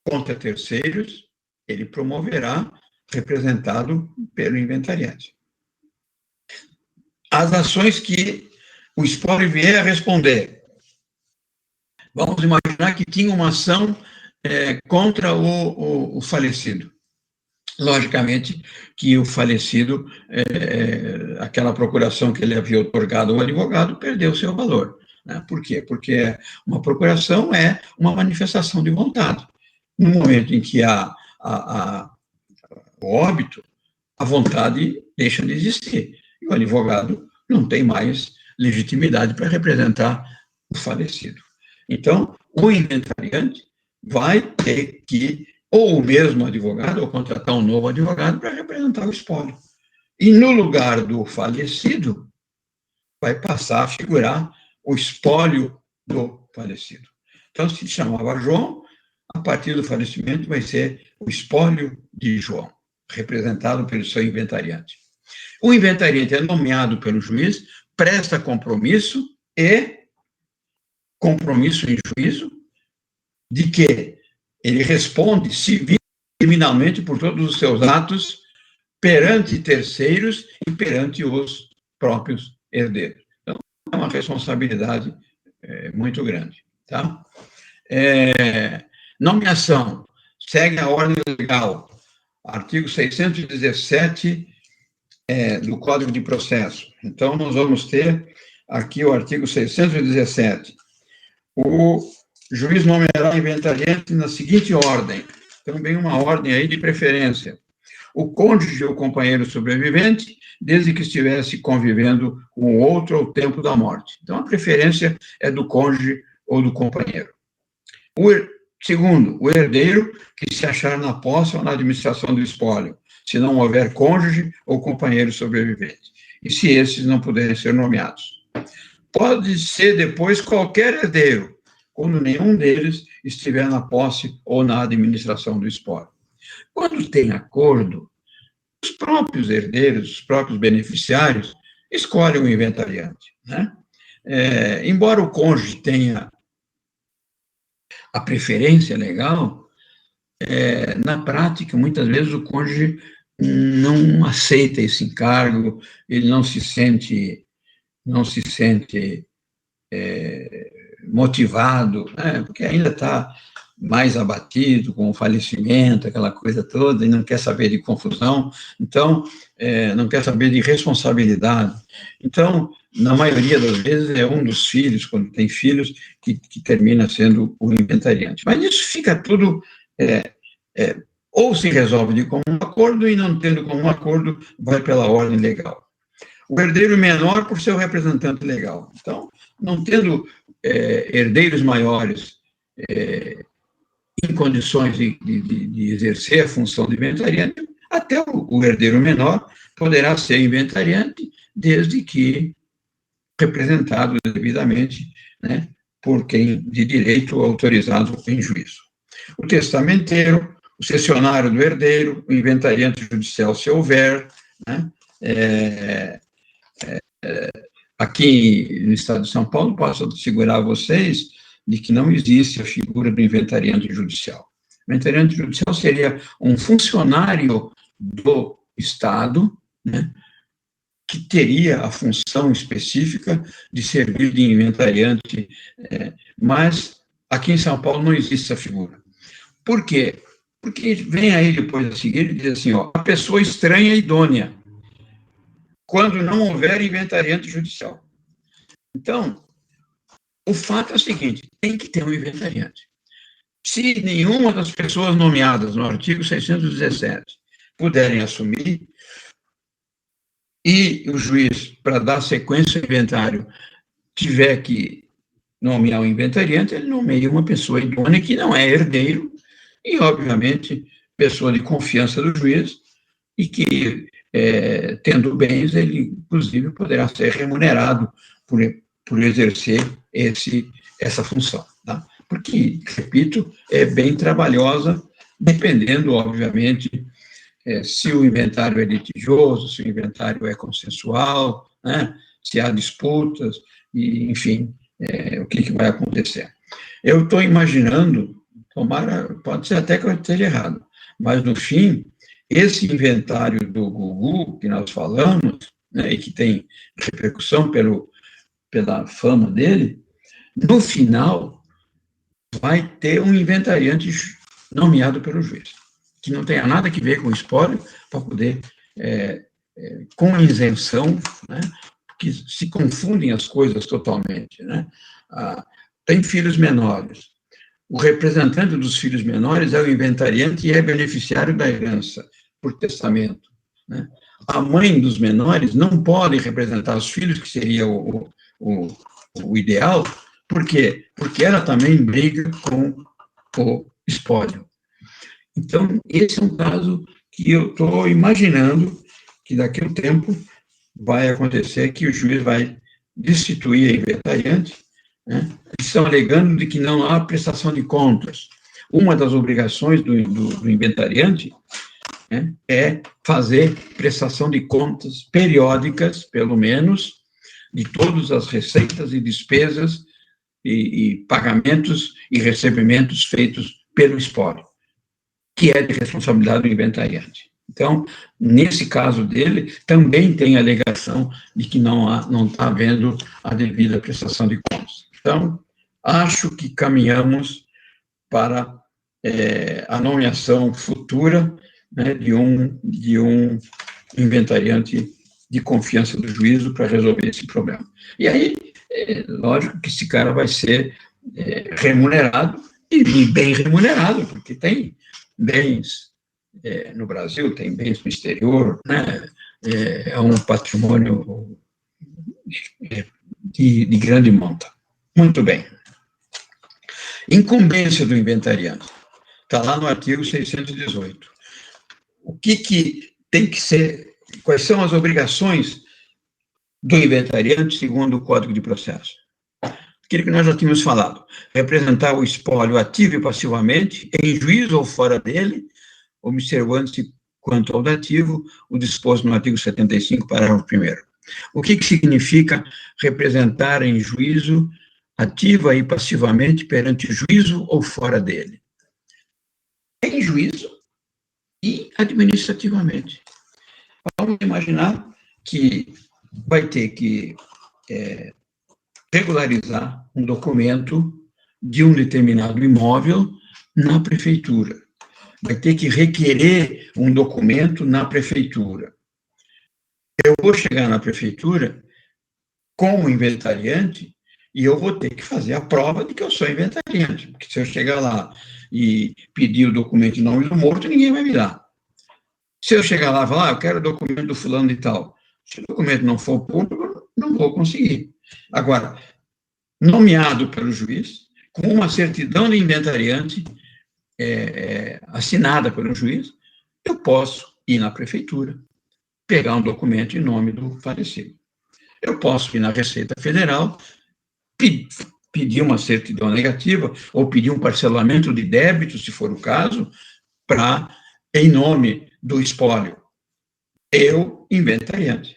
contra terceiros, ele promoverá representado pelo inventariante. As ações que o espólio vier a responder. Vamos imaginar que tinha uma ação contra o falecido. Logicamente que o falecido, aquela procuração que ele havia otorgado ao advogado, perdeu seu valor. Né? Por quê? Porque uma procuração é uma manifestação de vontade. No momento em que há o óbito, a vontade deixa de existir. E o advogado não tem mais legitimidade para representar o falecido. Então, o inventariante vai ter que, ou o mesmo advogado, ou contratar um novo advogado para representar o espólio. E no lugar do falecido, vai passar a figurar o espólio do falecido. Então, se chamava João, a partir do falecimento vai ser o espólio de João, representado pelo seu inventariante. O inventariante é nomeado pelo juiz, presta compromisso em juízo de que ele responde civil e criminalmente por todos os seus atos perante terceiros e perante os próprios herdeiros. Então, é uma responsabilidade muito grande. Tá? Nomeação. Segue a ordem legal. Artigo 617 do Código de Processo. Então, nós vamos ter aqui o artigo 617. O juiz nomeará inventariante na seguinte ordem. Também uma ordem aí de preferência. O cônjuge ou companheiro sobrevivente, desde que estivesse convivendo com o outro ao tempo da morte. Então, a preferência é do cônjuge ou do companheiro. Segundo, o herdeiro que se achar na posse ou na administração do espólio, se não houver cônjuge ou companheiro sobrevivente, e se esses não puderem ser nomeados. Pode ser depois qualquer herdeiro, quando nenhum deles estiver na posse ou na administração do espólio. Quando tem acordo, os próprios herdeiros, os próprios beneficiários, escolhem o inventariante. Né? Embora o cônjuge tenha a preferência legal, na prática, muitas vezes o cônjuge não aceita esse encargo, ele não se sente motivado, né? Porque ainda está mais abatido com o falecimento, aquela coisa toda, e não quer saber de confusão, então, não quer saber de responsabilidade. Então, na maioria das vezes, é um dos filhos, quando tem filhos, que termina sendo o inventariante. Mas isso fica tudo, ou se resolve de comum acordo, e não tendo comum acordo, vai pela ordem legal. O herdeiro menor por seu representante legal. Então, não tendo herdeiros maiores em condições de exercer a função de inventariante, até o herdeiro menor poderá ser inventariante, desde que representado devidamente, né, por quem de direito autorizado em juízo. O testamenteiro, o cessionário do herdeiro, o inventariante judicial, se houver, né, aqui no estado de São Paulo, posso assegurar a vocês de que não existe a figura do inventariante judicial. O inventariante judicial seria um funcionário do Estado, né, que teria a função específica de servir de inventariante, mas aqui em São Paulo não existe essa figura. Por quê? Porque vem aí depois a seguir e diz assim, a pessoa estranha e idônea, quando não houver inventariante judicial. Então, o fato é o seguinte, tem que ter um inventariante. Se nenhuma das pessoas nomeadas no artigo 617 puderem assumir, e o juiz, para dar sequência ao inventário, tiver que nomear o inventariante, ele nomeia uma pessoa idônea que não é herdeiro e, obviamente, pessoa de confiança do juiz e que, tendo bens, ele, inclusive, poderá ser remunerado por exercer essa função. Tá? Porque, repito, é bem trabalhosa, dependendo, obviamente, se o inventário é litigioso, se o inventário é consensual, né, se há disputas, e, enfim, o que vai acontecer. Eu estou imaginando, pode ser até que eu esteja errado, mas, no fim, esse inventário do Gugu, que nós falamos, né, e que tem repercussão pela fama dele, no final, vai ter um inventariante nomeado pelo juiz, que não tenha nada a ver com o espólio, para poder, com isenção, né, porque se confundem as coisas totalmente. Né? Tem filhos menores. O representante dos filhos menores é o inventariante e é beneficiário da herança, por testamento. Né? A mãe dos menores não pode representar os filhos, que seria o ideal. Por quê? Porque ela também briga com o espólio. Então, esse é um caso que eu estou imaginando que daqui a um tempo vai acontecer, que o juiz vai destituir a inventariante, né? Estão alegando de que não há prestação de contas. Uma das obrigações do inventariante, né, é fazer prestação de contas periódicas, pelo menos, de todas as receitas e despesas e pagamentos e recebimentos feitos pelo espólio, que é de responsabilidade do inventariante. Então, nesse caso dele, também tem a alegação de que não está havendo a devida prestação de contas. Então, acho que caminhamos para a nomeação futura, né, de um inventariante de confiança do juízo para resolver esse problema. E aí, lógico que esse cara vai ser remunerado, e bem remunerado, porque tem bens no Brasil, tem bens no exterior, né? É um patrimônio de grande monta. Muito bem. Incumbência do inventariante. Está lá no artigo 618. O que tem que ser, quais são as obrigações do inventariante segundo o Código de Processo? Aquilo que nós já tínhamos falado, representar o espólio ativo e passivamente, em juízo ou fora dele, observando-se quanto ao dativo, o disposto no artigo 75, parágrafo 1º. O que significa representar em juízo ativa e passivamente perante juízo ou fora dele? Em juízo e administrativamente. Vamos imaginar que vai ter que regularizar um documento de um determinado imóvel na prefeitura. Vai ter que requerer um documento na prefeitura. Eu vou chegar na prefeitura com o inventariante e eu vou ter que fazer a prova de que eu sou inventariante, porque se eu chegar lá e pedir o documento em nome do morto, ninguém vai me dar. Se eu chegar lá e falar, eu quero o documento do fulano e tal, se o documento não for público, não vou conseguir. Agora, nomeado pelo juiz, com uma certidão de inventariante assinada pelo juiz, eu posso ir na prefeitura, pegar um documento em nome do falecido. Eu posso ir na Receita Federal, pedir uma certidão negativa, ou pedir um parcelamento de débito, se for o caso, em nome do espólio. Eu, inventariante,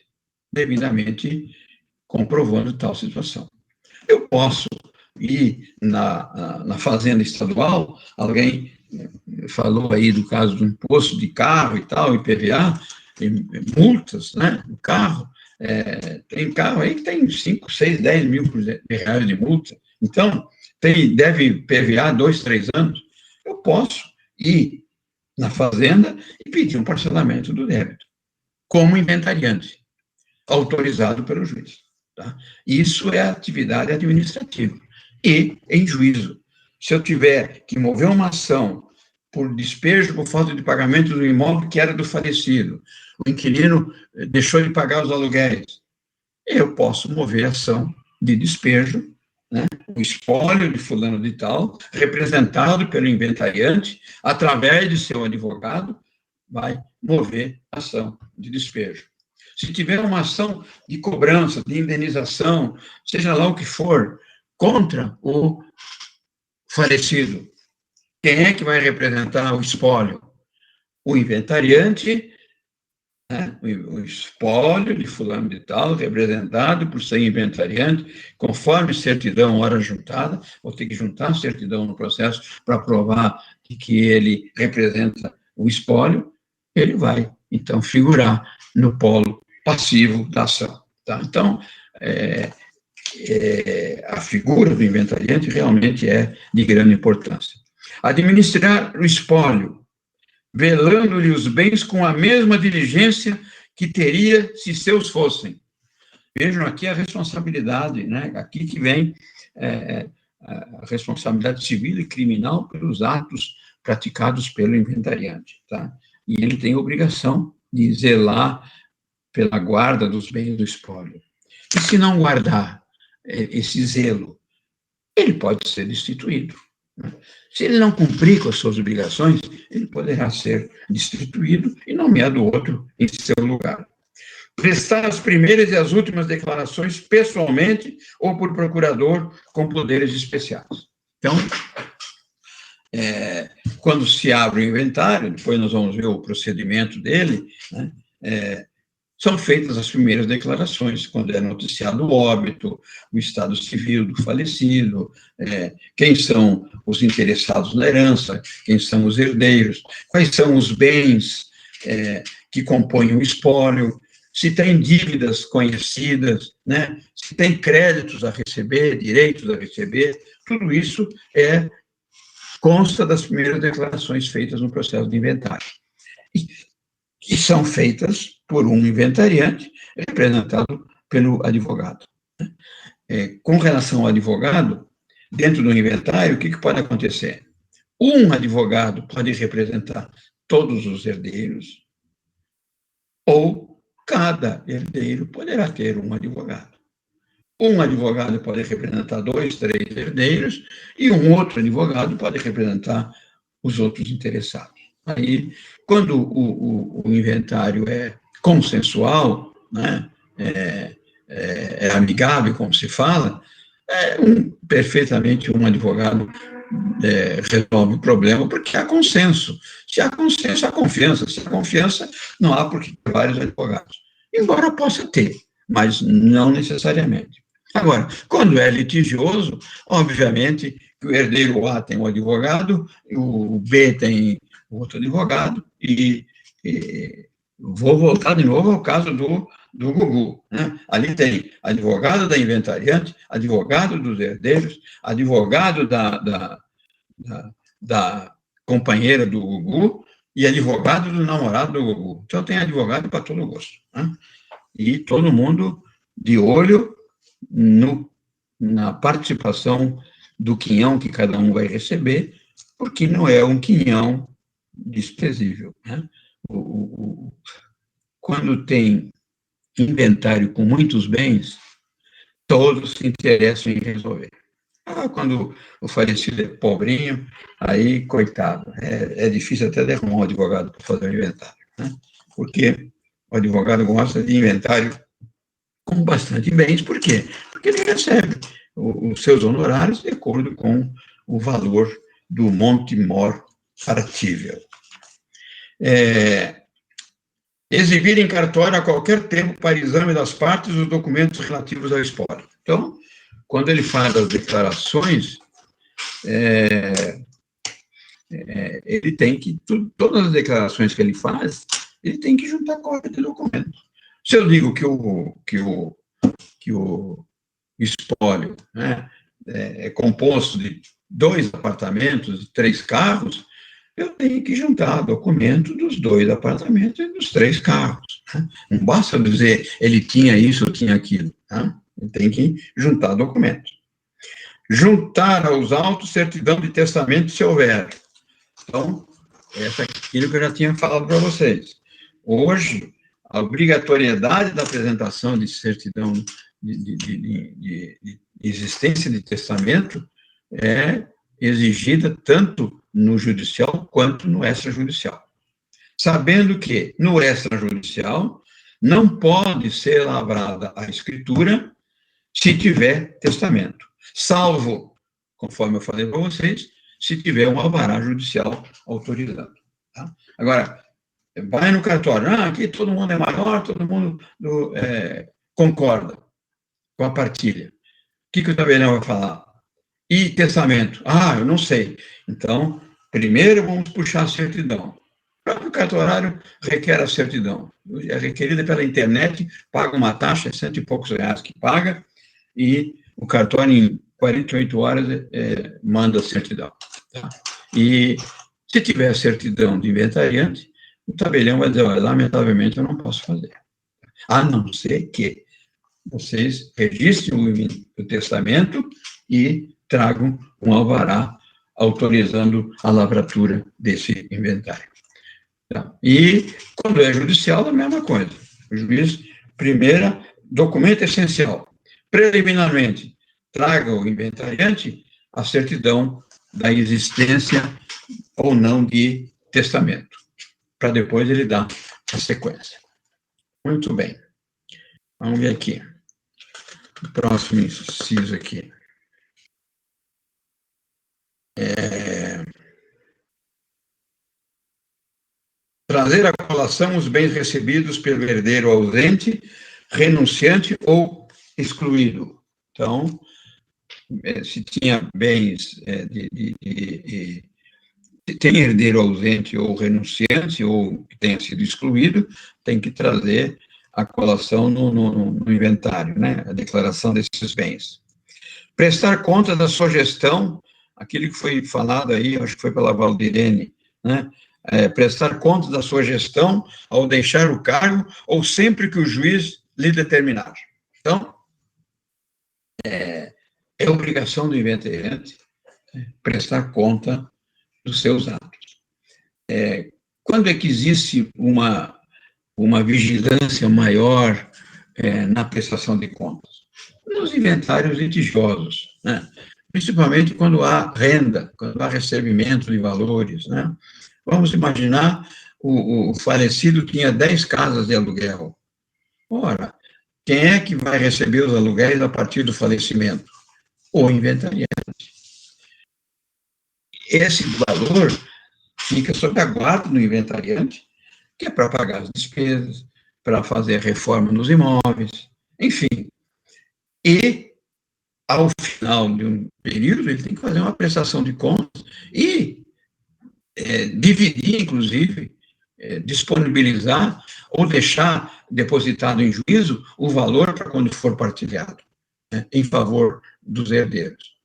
devidamente comprovando tal situação. Eu posso ir na fazenda estadual, alguém falou aí do caso do imposto de carro e tal, IPVA, multas, né, no carro, tem carro aí que tem 5, 6, 10 mil reais de multa, então, deve PVA 2, 3 anos, eu posso ir na fazenda e pedir um parcelamento do débito, como inventariante, autorizado pelo juiz. Tá? Isso é atividade administrativa. E em juízo. Se eu tiver que mover uma ação por despejo por falta de pagamento do imóvel que era do falecido, o inquilino deixou de pagar os aluguéis, eu posso mover ação de despejo, né? O espólio de fulano de tal, representado pelo inventariante, através de seu advogado, vai mover ação de despejo. Se tiver uma ação de cobrança, de indenização, seja lá o que for, contra o falecido, quem é que vai representar o espólio? O inventariante, né? O espólio de fulano de tal, representado por ser inventariante, conforme certidão hora juntada, vou ter que juntar a certidão no processo para provar que ele representa o espólio, ele vai, então, figurar no polo passivo da ação. Tá? Então, a figura do inventariante realmente é de grande importância. Administrar o espólio, velando-lhe os bens com a mesma diligência que teria se seus fossem. Vejam aqui a responsabilidade, né? Aqui que vem a responsabilidade civil e criminal pelos atos praticados pelo inventariante. Tá? E ele tem a obrigação de zelar pela guarda dos bens do espólio. E se não guardar esse zelo, ele pode ser destituído. Né? Se ele não cumprir com as suas obrigações, ele poderá ser destituído e nomeado outro em seu lugar. Prestar as primeiras e as últimas declarações pessoalmente ou por procurador com poderes especiais. Então, quando se abre o inventário, depois nós vamos ver o procedimento dele, né? são feitas as primeiras declarações, quando é noticiado o óbito, o estado civil do falecido, quem são os interessados na herança, quem são os herdeiros, quais são os bens que compõem o espólio, se tem dívidas conhecidas, né? Se tem créditos a receber, direitos a receber, tudo isso consta das primeiras declarações feitas no processo de inventário. E são feitas por um inventariante representado pelo advogado. Com relação ao advogado, dentro do inventário, o que pode acontecer? Um advogado pode representar todos os herdeiros, ou cada herdeiro poderá ter um advogado. Um advogado pode representar 2, 3 herdeiros, e um outro advogado pode representar os outros interessados. Aí, quando o inventário é consensual, né, é amigável, como se fala, perfeitamente um advogado resolve o problema, porque há consenso. Se há consenso, há confiança. Se há confiança, não há por que ter vários advogados. Embora possa ter, mas não necessariamente. Agora, quando é litigioso, obviamente que o herdeiro A tem um advogado, o B tem outro advogado, e vou voltar de novo ao caso do Gugu. Né? Ali tem advogado da inventariante, advogado dos herdeiros, advogado da companheira do Gugu e advogado do namorado do Gugu. Então, tem advogado para todo gosto. Né? E todo mundo de olho na participação do quinhão que cada um vai receber, porque não é um quinhão desprezível. Né? Quando tem inventário com muitos bens, todos se interessam em resolver. Quando o falecido é pobrinho, aí, coitado, é difícil até de arrumar um advogado para fazer o inventário, né? Porque o advogado gosta de inventário com bastante bens, por quê? Porque ele recebe os seus honorários de acordo com o valor do monte mor partível. Exibir em cartório a qualquer tempo para exame das partes os documentos relativos ao espólio. Então, quando ele faz as declarações, ele tem que, todas as declarações que ele faz, ele tem que juntar cópia de documento. Se eu digo que o espólio, né, é composto de 2 apartamentos e 3 carros, eu tenho que juntar documento dos 2 apartamentos e dos 3 carros. Né? Não basta dizer ele tinha isso ou tinha aquilo. Tá? Ele tem que juntar documentos. Juntar aos autos certidão de testamento, se houver. Então, essa é aquilo que eu já tinha falado para vocês. Hoje, a obrigatoriedade da apresentação de certidão de existência de testamento é exigida tanto no judicial quanto no extrajudicial. Sabendo que no extrajudicial não pode ser lavrada a escritura se tiver testamento, salvo, conforme eu falei para vocês, se tiver um alvará judicial autorizado. Tá? Agora, vai no cartório, aqui todo mundo é maior, todo mundo concorda com a partilha. O que o tabelião vai falar? E testamento? Eu não sei. Então, primeiro vamos puxar a certidão. O próprio cartorário requer a certidão. É requerida pela internet, paga uma taxa, R$100 e poucos que paga, e o cartório, em 48 horas, manda a certidão. Tá? E se tiver certidão de inventariante, o tabelião vai dizer, lamentavelmente, eu não posso fazer. A não ser que vocês registrem o testamento e tragam um alvará autorizando a lavratura desse inventário. Tá? E, quando é judicial, a mesma coisa. O juiz, documento essencial. Preliminarmente, traga o inventariante a certidão da existência ou não de testamento, para depois ele dar a sequência. Muito bem. Vamos ver aqui. O próximo inciso aqui. trazer à colação os bens recebidos pelo herdeiro ausente, renunciante ou excluído. Então, se tinha bens tem herdeiro ausente ou renunciante, ou que tenha sido excluído, tem que trazer a colação no inventário, né? A declaração desses bens. Prestar conta da sua gestão, aquilo que foi falado aí, acho que foi pela Valdirene, né? Prestar conta da sua gestão ao deixar o cargo ou sempre que o juiz lhe determinar. Então, é obrigação do inventariante prestar conta dos seus atos. Quando é que existe uma vigilância maior na prestação de contas? Nos inventários litigiosos, né? Principalmente quando há renda, quando há recebimento de valores, né? Vamos imaginar, o falecido tinha 10 casas de aluguel. Ora, quem é que vai receber os aluguéis a partir do falecimento? O inventariante. Esse valor fica sob a guarda do inventariante, que é para pagar as despesas, para fazer a reforma nos imóveis, enfim. E, ao final de um período, ele tem que fazer uma prestação de contas e dividir, inclusive, disponibilizar ou deixar depositado em juízo o valor para quando for partilhado, né, em favor dos herdeiros.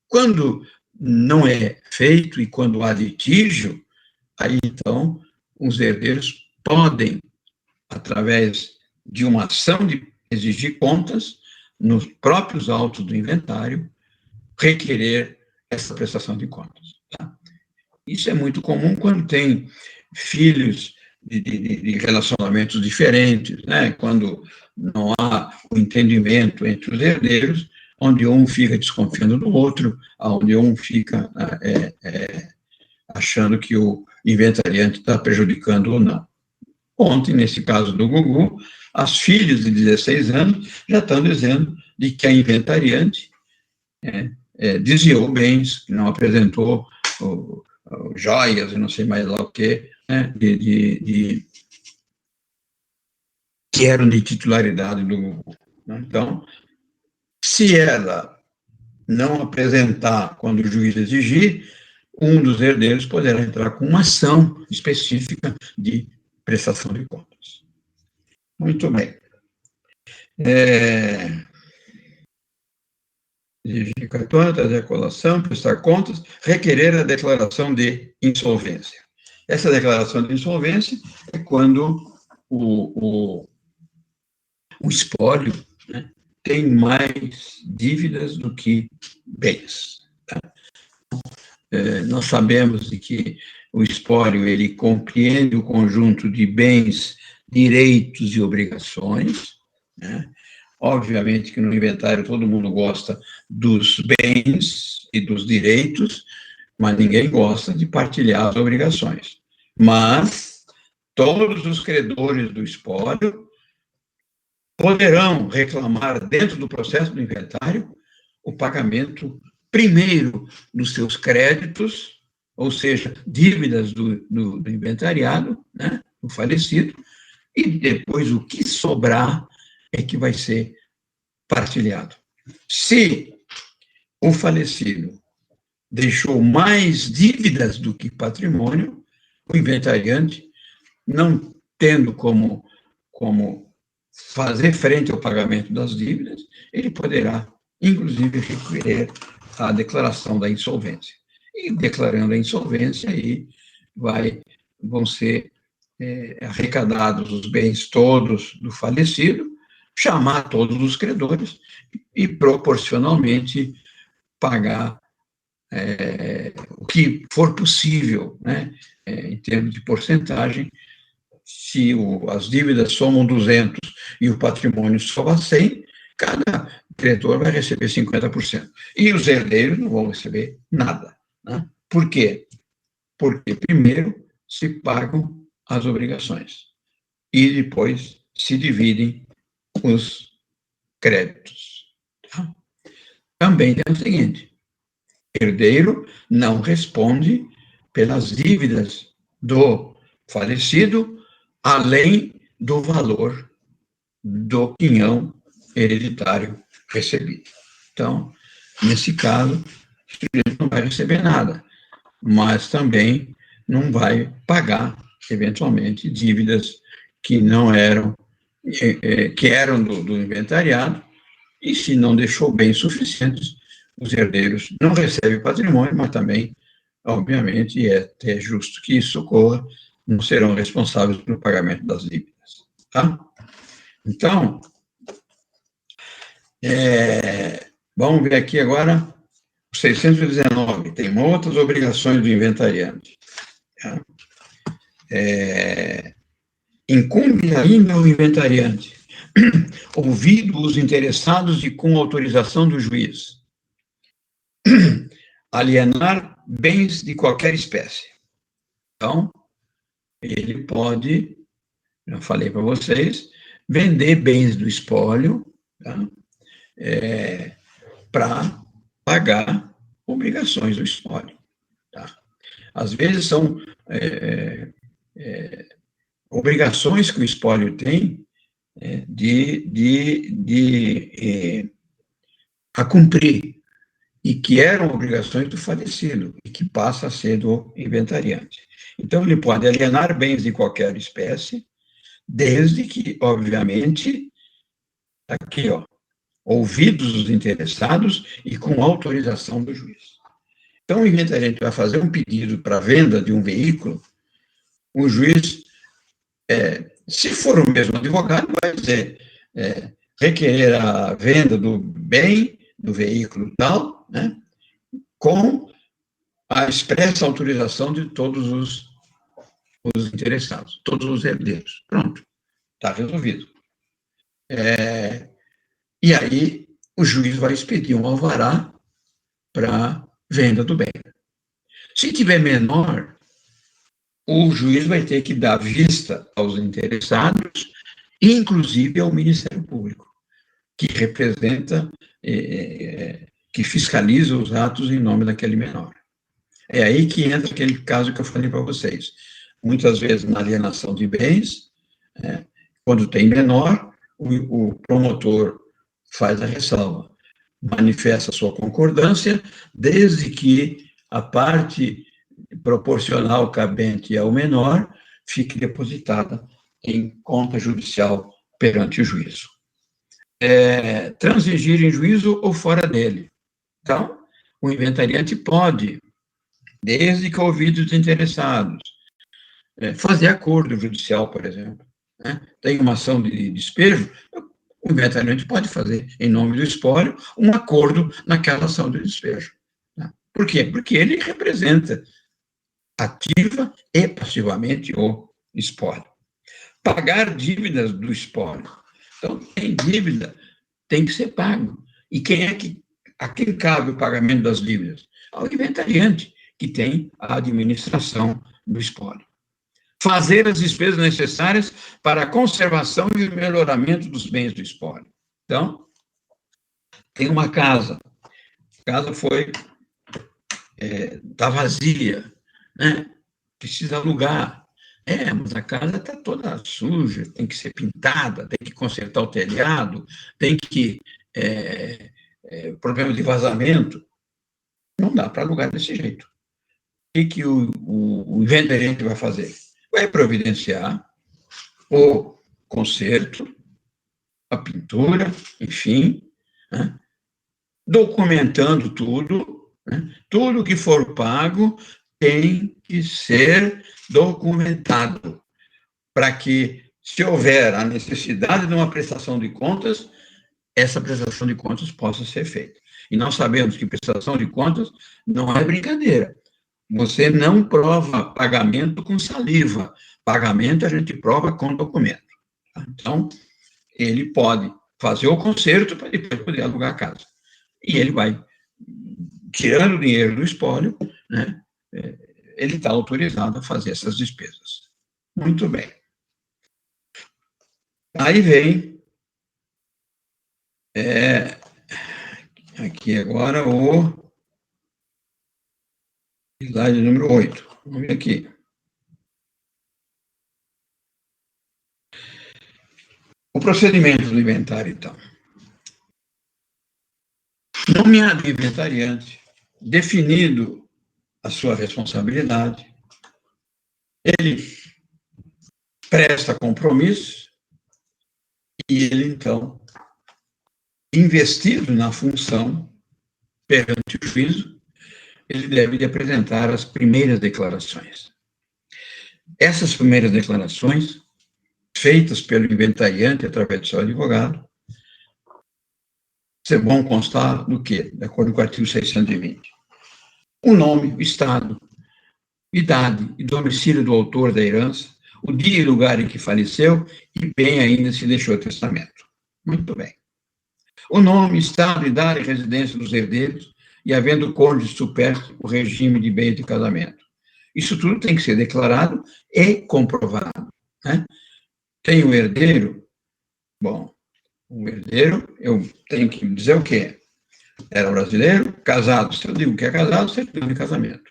Quando não é feito e quando há litígio, aí, então, os herdeiros podem, através de uma ação de exigir contas, nos próprios autos do inventário, requerer essa prestação de contas. Tá? Isso é muito comum quando tem filhos de relacionamentos diferentes, né? Quando não há o entendimento entre os herdeiros, onde um fica desconfiando do outro, onde um fica achando que o inventariante está prejudicando ou não. Ontem, nesse caso do Gugu, as filhas de 16 anos já estão dizendo de que a inventariante desviou bens, que não apresentou joias e não sei mais lá o que, né, que eram de titularidade do Gugu. Então, se ela não apresentar quando o juiz exigir, um dos herdeiros poderá entrar com uma ação específica de prestação de contas. Muito bem. Exigir cartões, trazer a colação, prestar contas, requerer a declaração de insolvência. Essa declaração de insolvência é quando o espólio, né, tem mais dívidas do que bens. Tá? Nós sabemos de que o espólio ele compreende o conjunto de bens, direitos e obrigações, né? Obviamente que no inventário todo mundo gosta dos bens e dos direitos, mas ninguém gosta de partilhar as obrigações. Mas todos os credores do espólio poderão reclamar dentro do processo do inventário o pagamento primeiro dos seus créditos, ou seja, dívidas do inventariado, né, do falecido, e depois o que sobrar é que vai ser partilhado. Se o falecido deixou mais dívidas do que patrimônio, o inventariante, não tendo como fazer frente ao pagamento das dívidas, ele poderá, inclusive, requerer a declaração da insolvência. E declarando a insolvência, aí vão ser arrecadados os bens todos do falecido, chamar todos os credores e, proporcionalmente, pagar o que for possível, né, em termos de porcentagem. Se as dívidas somam 200 e o patrimônio soma 100, cada credor vai receber 50%. E os herdeiros não vão receber nada. Né? Por quê? Porque primeiro se pagam as obrigações e depois se dividem os créditos. Tá? Também tem o seguinte: herdeiro não responde pelas dívidas do falecido, além do valor do quinhão hereditário recebido. Então, nesse caso, o sujeito não vai receber nada, mas também não vai pagar, eventualmente, dívidas que não eram, que eram do inventariado, e se não deixou bens suficientes, os herdeiros não recebem patrimônio, mas também, obviamente, é até justo que isso ocorra, não serão responsáveis pelo pagamento das dívidas. Tá? Então, vamos ver aqui agora, 619, tem outras obrigações do inventariante. Tá? Incumbe ainda ao inventariante, ouvido os interessados e com autorização do juiz, alienar bens de qualquer espécie. Então, ele pode, já falei para vocês, vender bens do espólio, tá? Para pagar obrigações do espólio. Tá? Às vezes são obrigações que o espólio tem a cumprir, e que eram obrigações do falecido, e que passa a ser do inventariante. Então, ele pode alienar bens de qualquer espécie, desde que, obviamente, aqui, ouvidos os interessados e com autorização do juiz. Então, o inventariante vai fazer um pedido para venda de um veículo, o juiz, se for o mesmo advogado, vai dizer, requerer a venda do bem, do veículo tal, né, com a expressa autorização de todos os interessados, todos os herdeiros. Pronto, está resolvido. E aí, o juiz vai expedir um alvará para venda do bem. Se tiver menor, o juiz vai ter que dar vista aos interessados, inclusive ao Ministério Público, que representa, que fiscaliza os atos em nome daquele menor. É aí que entra aquele caso que eu falei para vocês. Muitas vezes, na alienação de bens, quando tem menor, o promotor faz a ressalva, manifesta sua concordância, desde que a parte proporcional cabente ao menor fique depositada em conta judicial perante o juízo. Transigir em juízo ou fora dele. Então, o inventariante pode, desde que ouvidos os interessados, fazer acordo judicial, por exemplo. Né? Tem uma ação de despejo, o inventariante pode fazer, em nome do espólio, um acordo naquela ação de despejo. Tá? Por quê? Porque ele representa ativa e passivamente o espólio. Pagar dívidas do espólio. Então, tem dívida, tem que ser pago. E a quem cabe o pagamento das dívidas? Ao inventariante, que tem a administração do espólio. Fazer as despesas necessárias para a conservação e o melhoramento dos bens do espólio. Então, tem uma casa, a casa está vazia, né? Precisa alugar. Mas a casa está toda suja, tem que ser pintada, tem que consertar o telhado, tem que... problema de vazamento. Não dá para alugar desse jeito. O que o inventariante vai fazer? Vai providenciar o conserto, a pintura, enfim, né? Documentando tudo, né? Tudo que for pago tem que ser documentado, para que, se houver a necessidade de uma prestação de contas, essa prestação de contas possa ser feita. E nós sabemos que prestação de contas não é brincadeira. Você não prova pagamento com saliva. Pagamento a gente prova com documento. Então, ele pode fazer o conserto para depois poder alugar a casa. E ele vai tirando o dinheiro do espólio, né? Ele está autorizado a fazer essas despesas. Muito bem. Aí vem aqui agora o slide número 8. Vamos ver aqui. O procedimento do inventário, então. Nomeado o inventariante, definido a sua responsabilidade, ele presta compromisso e ele, então, investido na função perante o juízo, ele deve de apresentar as primeiras declarações. Essas primeiras declarações, feitas pelo inventariante através do seu advogado, vão constar do quê? De acordo com o artigo 620. O nome, o estado, idade e domicílio do autor da herança, o dia e lugar em que faleceu e bem ainda se deixou testamento. Muito bem. O nome, estado, idade e residência dos herdeiros e, havendo cônjuge supérstite, o regime de bens de casamento. Isso tudo tem que ser declarado e comprovado, né? Tem um herdeiro? Bom, um herdeiro, eu tenho que dizer o quê? Era brasileiro, casado. Se eu digo que é casado, certidão de casamento.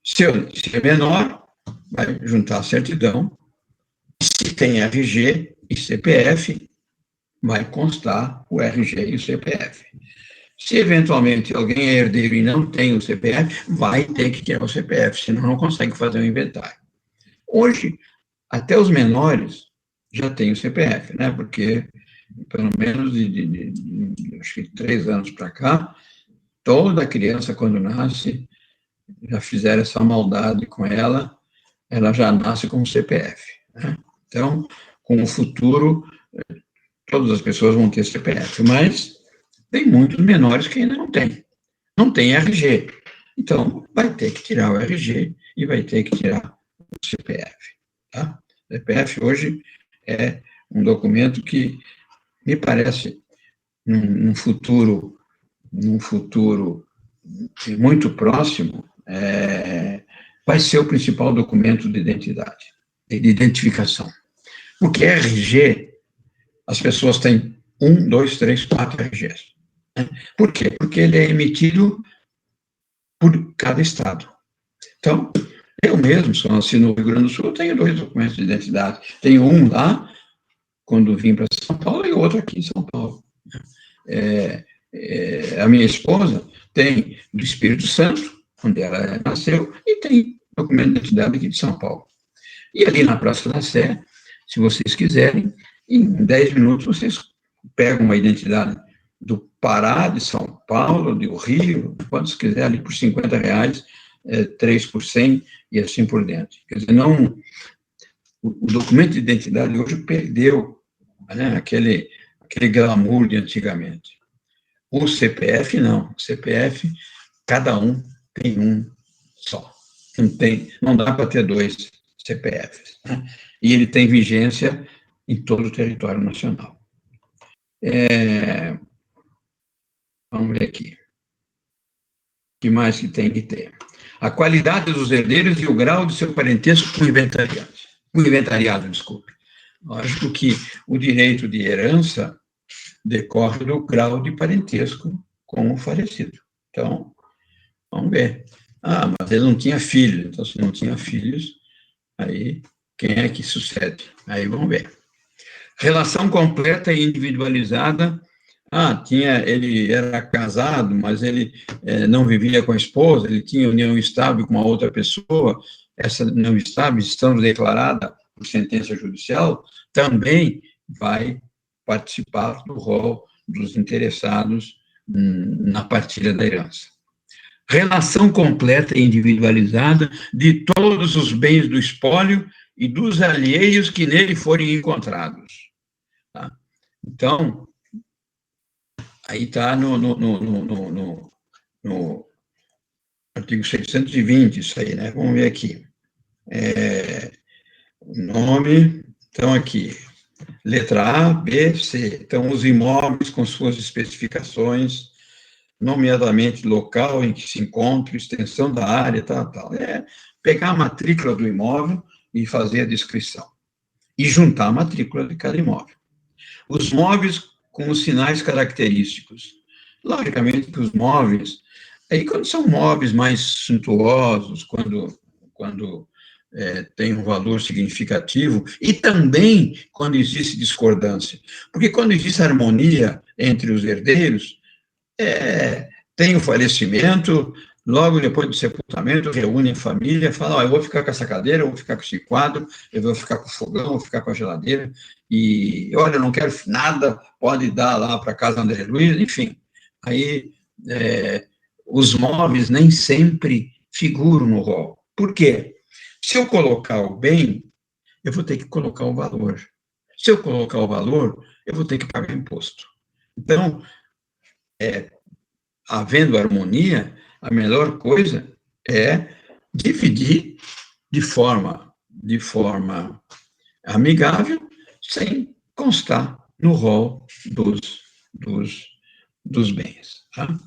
Se é menor, vai juntar a certidão. Se tem RG e CPF, vai constar o RG e o CPF. Se eventualmente alguém é herdeiro e não tem o CPF, vai ter que ter o CPF, senão não consegue fazer o inventário. Hoje, até os menores já têm o CPF, né? Porque, pelo menos acho que 3 anos para cá, toda criança, quando nasce, já fizeram essa maldade com ela, ela já nasce com o CPF, né? Então, com o futuro, todas as pessoas vão ter CPF, mas tem muitos menores que ainda não têm. Não tem RG. Então, vai ter que tirar o RG e vai ter que tirar o CPF. Tá? O CPF hoje é um documento que me parece, num futuro muito próximo, vai ser o principal documento de identidade, de identificação. Porque RG, as pessoas têm 1, 2, 3, 4 RGs. Né? Por quê? Porque ele é emitido por cada estado. Então, eu mesmo, se eu nasci no Rio Grande do Sul, eu tenho 2 documentos de identidade. Tenho um lá, quando vim para São Paulo, e outro aqui em São Paulo. A minha esposa tem do Espírito Santo, onde ela nasceu, e tem documento de identidade aqui de São Paulo. E ali na Praça da Sé, se vocês quiserem, em 10 minutos vocês pegam uma identidade do Pará, de São Paulo, do Rio, quantos quiser, ali por R$50, 3 por 100 e assim por diante. Quer dizer, não, o documento de identidade hoje perdeu, né, aquele glamour de antigamente. O CPF, não. O CPF, cada um tem um só. Não dá para ter 2 CPFs. Né? E ele tem vigência em todo o território nacional. Vamos ver aqui. O que mais que tem que ter? A qualidade dos herdeiros e o grau de seu parentesco com o inventariado, desculpe. Lógico que o direito de herança decorre do grau de parentesco com o falecido. Então, vamos ver. Mas ele não tinha filhos. Então, se não tinha filhos, aí quem é que sucede? Aí vamos ver. Relação completa e individualizada. Ele era casado, mas ele não vivia com a esposa, ele tinha união estável com uma outra pessoa, essa união estável, estando declarada por sentença judicial, também vai participar do rol dos interessados na partilha da herança. Relação completa e individualizada de todos os bens do espólio e dos alheios que nele forem encontrados. Tá? Então, aí está no artigo 620, isso aí, né? Vamos ver aqui. O nome, então aqui, letra A, B, C. Então, os imóveis com suas especificações, nomeadamente local em que se encontra, extensão da área, tal. Pegar a matrícula do imóvel e fazer a descrição. E juntar a matrícula de cada imóvel. Os móveis com os sinais característicos. Logicamente que os móveis, aí quando são móveis mais suntuosos, quando tem um valor significativo, e também quando existe discordância. Porque quando existe harmonia entre os herdeiros, tem o falecimento, logo depois do sepultamento, reúne a família, fala, eu vou ficar com essa cadeira, eu vou ficar com esse quadro, eu vou ficar com o fogão, eu vou ficar com a geladeira, e, olha, eu não quero nada, pode dar lá para casa André Luiz, enfim. Aí, os móveis nem sempre figuram no rol. Por quê? Se eu colocar o bem, eu vou ter que colocar o valor. Se eu colocar o valor, eu vou ter que pagar imposto. Então, havendo harmonia, a melhor coisa é dividir de forma amigável, sem constar no rol dos bens. Tá?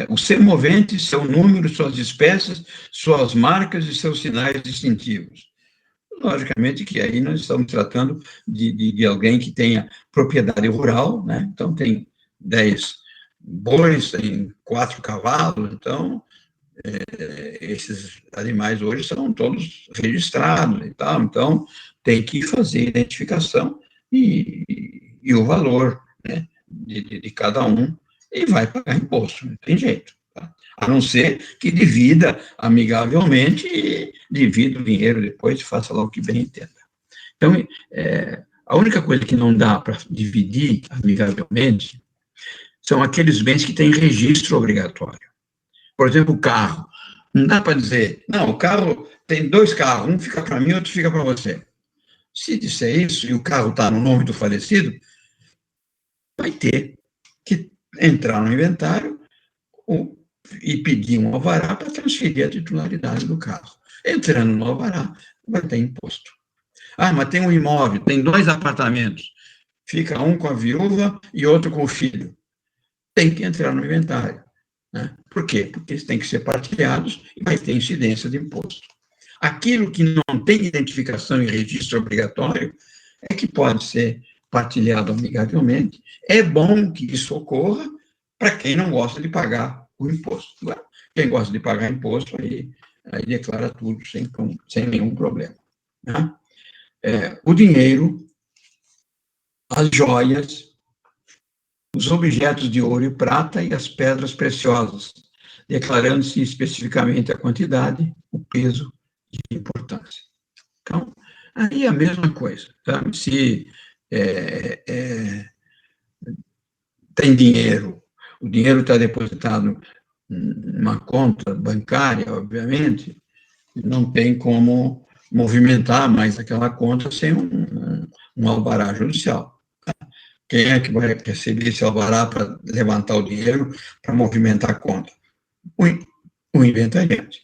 Os semoventes, seu número, suas espécies, suas marcas e seus sinais distintivos. Logicamente que aí nós estamos tratando de alguém que tenha propriedade rural, né? Então tem 10 bois, tem 4 cavalos, então esses animais hoje são todos registrados e tal, então tem que fazer identificação e o valor, né, de cada um, e vai pagar imposto, não tem jeito. Tá? A não ser que divida amigavelmente e divida o dinheiro depois e faça lá o que bem entenda. Então, a única coisa que não dá para dividir amigavelmente são aqueles bens que têm registro obrigatório. Por exemplo, o carro. Não dá para dizer, não, o carro tem 2 carros, um fica para mim, outro fica para você. Se disser isso e o carro está no nome do falecido, vai ter que entrar no inventário e pedir um alvará para transferir a titularidade do carro. Entrando no alvará, vai ter imposto. Ah, mas tem um imóvel, tem 2 apartamentos, fica um com a viúva e outro com o filho. Tem que entrar no inventário. Né? Por quê? Porque eles têm que ser partilhados e vai ter incidência de imposto. Aquilo que não tem identificação e registro obrigatório é que pode ser partilhado amigavelmente. É bom que isso ocorra para quem não gosta de pagar o imposto. Quem gosta de pagar imposto, aí declara tudo sem nenhum problema. Né? O dinheiro, as joias, os objetos de ouro e prata e as pedras preciosas, declarando-se especificamente a quantidade, o peso e a importância. Então, aí é a mesma coisa. Tá? Se tem dinheiro, o dinheiro está depositado numa conta bancária, obviamente, não tem como movimentar mais aquela conta sem um alvará judicial. Quem é que vai receber esse alvará para levantar o dinheiro, para movimentar a conta? O inventariante.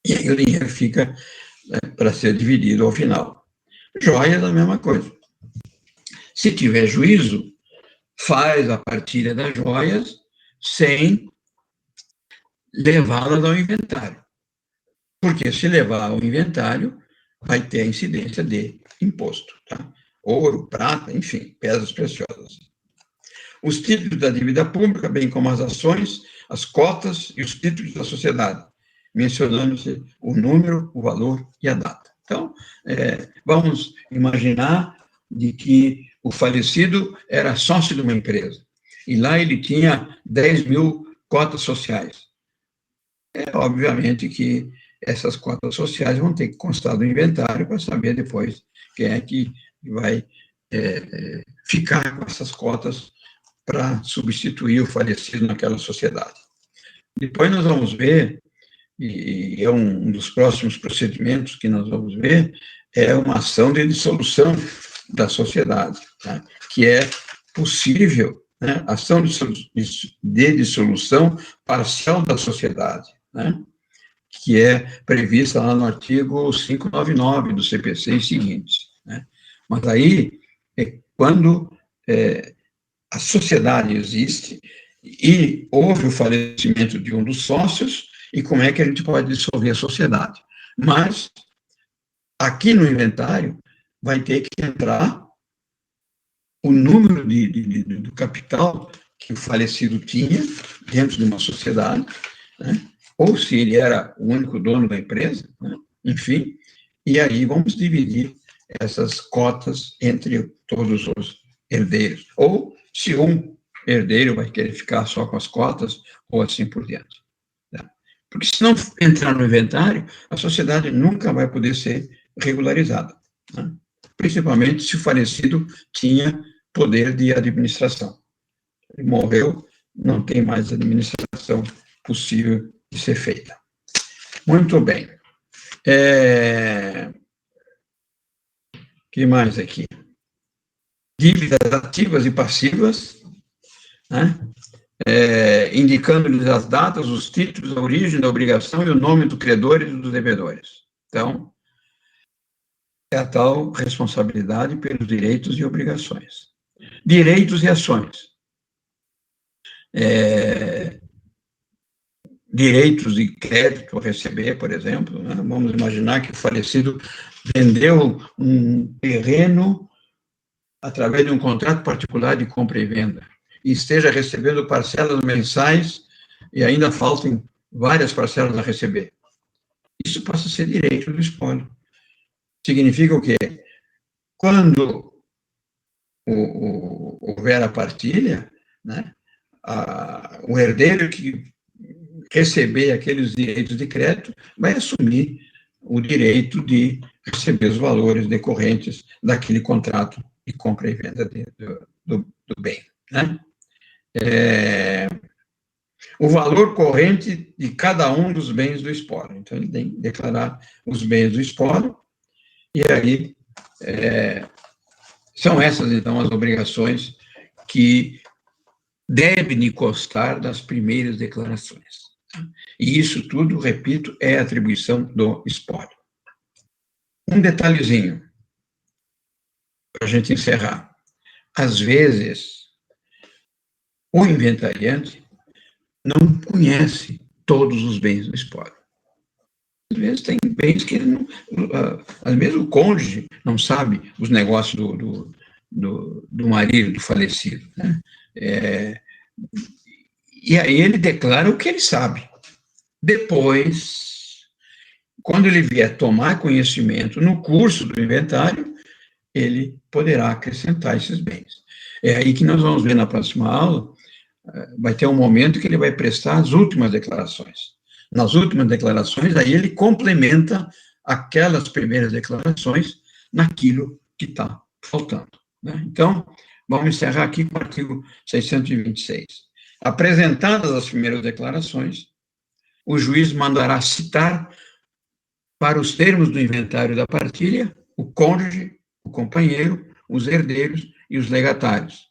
E aí o dinheiro fica para ser dividido ao final. Joias, a mesma coisa. Se tiver juízo, faz a partilha das joias sem levá-las ao inventário. Porque se levar ao inventário, vai ter a incidência de imposto. Tá? Ouro, prata, enfim, pedras preciosas. Os títulos da dívida pública, bem como as ações, as cotas e os títulos da sociedade, mencionando-se o número, o valor e a data. Então, vamos imaginar de que o falecido era sócio de uma empresa, e lá ele tinha 10 mil cotas sociais. Obviamente que essas cotas sociais vão ter que constar do inventário para saber depois quem é que vai ficar com essas cotas para substituir o falecido naquela sociedade. Depois nós vamos ver, e é um dos próximos procedimentos que nós vamos ver, é uma ação de dissolução da sociedade, tá? Que é possível, né? Ação de dissolução parcial da sociedade, né? Que é prevista lá no artigo 599 do CPC e seguintes. Né? Mas aí é quando a sociedade existe e houve o falecimento de um dos sócios, e como é que a gente pode dissolver a sociedade. Mas, aqui no inventário, vai ter que entrar o número do capital que o falecido tinha dentro de uma sociedade, né? Ou se ele era o único dono da empresa, né? enfim, e aí vamos dividir essas cotas entre todos os herdeiros, ou se um herdeiro vai querer ficar só com as cotas, ou assim por diante. Tá? Porque se não entrar no inventário, a sociedade nunca vai poder ser regularizada, né? Principalmente se o falecido tinha poder de administração. Ele morreu, não tem mais administração possível de ser feita. Muito bem. Que mais aqui? Dívidas ativas e passivas, né? Indicando-lhes as datas, os títulos, a origem da obrigação e o nome do credor e dos devedores. Então, é a tal responsabilidade pelos direitos e obrigações. Direitos e ações. Direitos de crédito a receber, por exemplo, né? Vamos imaginar que o falecido vendeu um terreno através de um contrato particular de compra e venda, e esteja recebendo parcelas mensais e ainda faltam várias parcelas a receber. Isso passa a ser direito do espólio. Significa o quê? Quando houver a partilha, né, o herdeiro que receber aqueles direitos de crédito vai assumir o direito de receber os valores decorrentes daquele contrato de compra e venda do bem, né? O valor corrente de cada um dos bens do espólio. Então, ele tem que declarar os bens do espólio, e aí são essas, então, as obrigações que devem constar das primeiras declarações. E isso tudo, repito, é atribuição do espólio. Um detalhezinho, para a gente encerrar. Às vezes, o inventariante não conhece todos os bens do espólio. Às vezes tem bens que ele não... Às vezes o cônjuge não sabe os negócios do marido, do falecido, né? E aí ele declara o que ele sabe. Depois, quando ele vier tomar conhecimento no curso do inventário, ele poderá acrescentar esses bens. É aí que nós vamos ver na próxima aula, vai ter um momento que ele vai prestar as últimas declarações. Nas últimas declarações, aí ele complementa aquelas primeiras declarações naquilo que está faltando, né? Então, vamos encerrar aqui com o artigo 626. Apresentadas as primeiras declarações, o juiz mandará citar para os termos do inventário da partilha o cônjuge, o companheiro, os herdeiros e os legatários,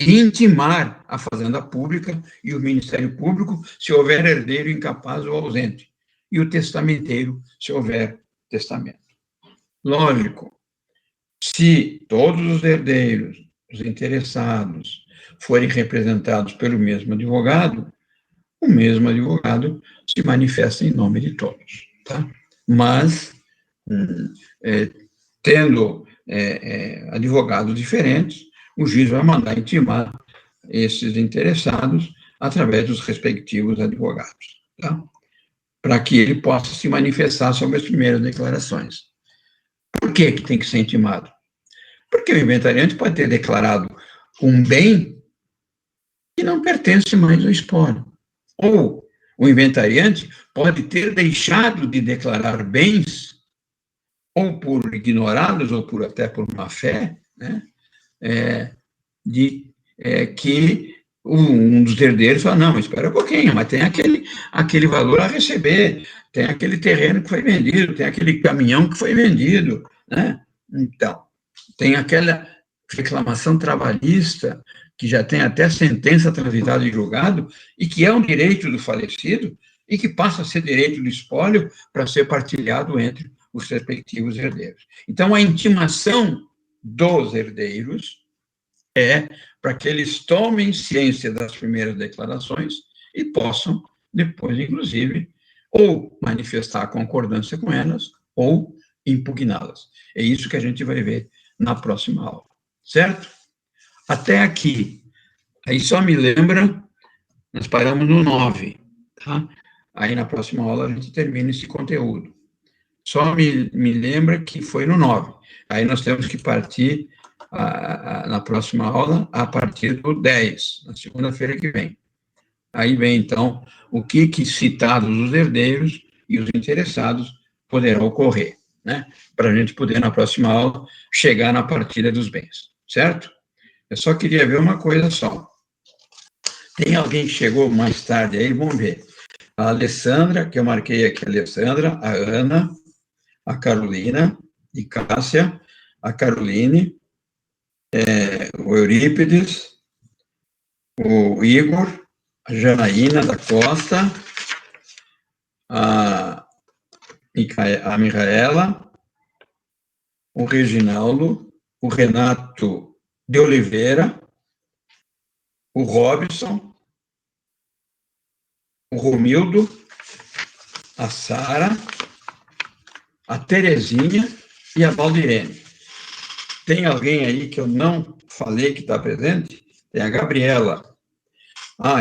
e intimar a Fazenda Pública e o Ministério Público se houver herdeiro incapaz ou ausente, e o testamenteiro se houver testamento. Lógico, se todos os herdeiros, os interessados, forem representados pelo mesmo advogado, o mesmo advogado se manifesta em nome de todos, tá? Mas, tendo advogados diferentes, o juiz vai mandar intimar esses interessados através dos respectivos advogados, tá? Para que ele possa se manifestar sobre as primeiras declarações. Por que tem que ser intimado? Porque o inventariante pode ter declarado um bem que não pertence mais ao espólio. Ou o inventariante pode ter deixado de declarar bens, ou por ignorá-los, ou até por má fé, né? Que um dos herdeiros fala, não, espera um pouquinho, mas tem aquele valor a receber, tem aquele terreno que foi vendido, tem aquele caminhão que foi vendido, né? Então, tem aquela reclamação trabalhista, que já tem até sentença transitada em julgado, e que é um direito do falecido, e que passa a ser direito do espólio para ser partilhado entre os respectivos herdeiros. Então, a intimação dos herdeiros é para que eles tomem ciência das primeiras declarações e possam, depois, inclusive, ou manifestar concordância com elas, ou impugná-las. É isso que a gente vai ver na próxima aula, certo? Até aqui. Aí só me lembra, nós paramos no 9, tá? Aí na próxima aula a gente termina esse conteúdo. só me lembra que foi no 9. Aí nós temos que partir na próxima aula a partir do 10, na segunda-feira que vem. Aí vem, então, o que citados os herdeiros e os interessados poderão ocorrer, né? Para a gente poder, na próxima aula, chegar na partilha dos bens, certo? Eu só queria ver uma coisa só. Tem alguém que chegou mais tarde aí? Vamos ver. A Alessandra, que eu marquei aqui, a Alessandra, a Ana, a Carolina e Cássia, a Caroline, o Eurípides, o Igor, a Janaína da Costa, a Micaela, o Reginaldo, o Renato de Oliveira, o Robson, o Romildo, a Sara, a Terezinha e a Valdirene. Tem alguém aí que eu não falei que está presente? Tem a Gabriela.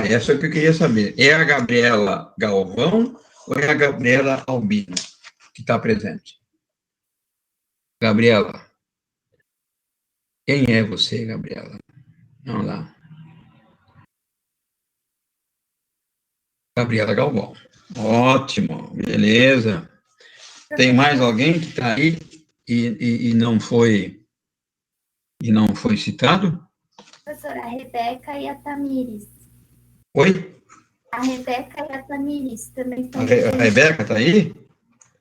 Essa é o que eu queria saber. É a Gabriela Galvão ou é a Gabriela Albino que está presente? Gabriela. Quem é você, Gabriela? Vamos lá. Gabriela Galvão. Ótimo, beleza. Tem mais alguém que está aí e não foi citado? Professora, a Rebeca e a Tamires. Oi? A Rebeca e a Tamires também estão A Rebeca está aí?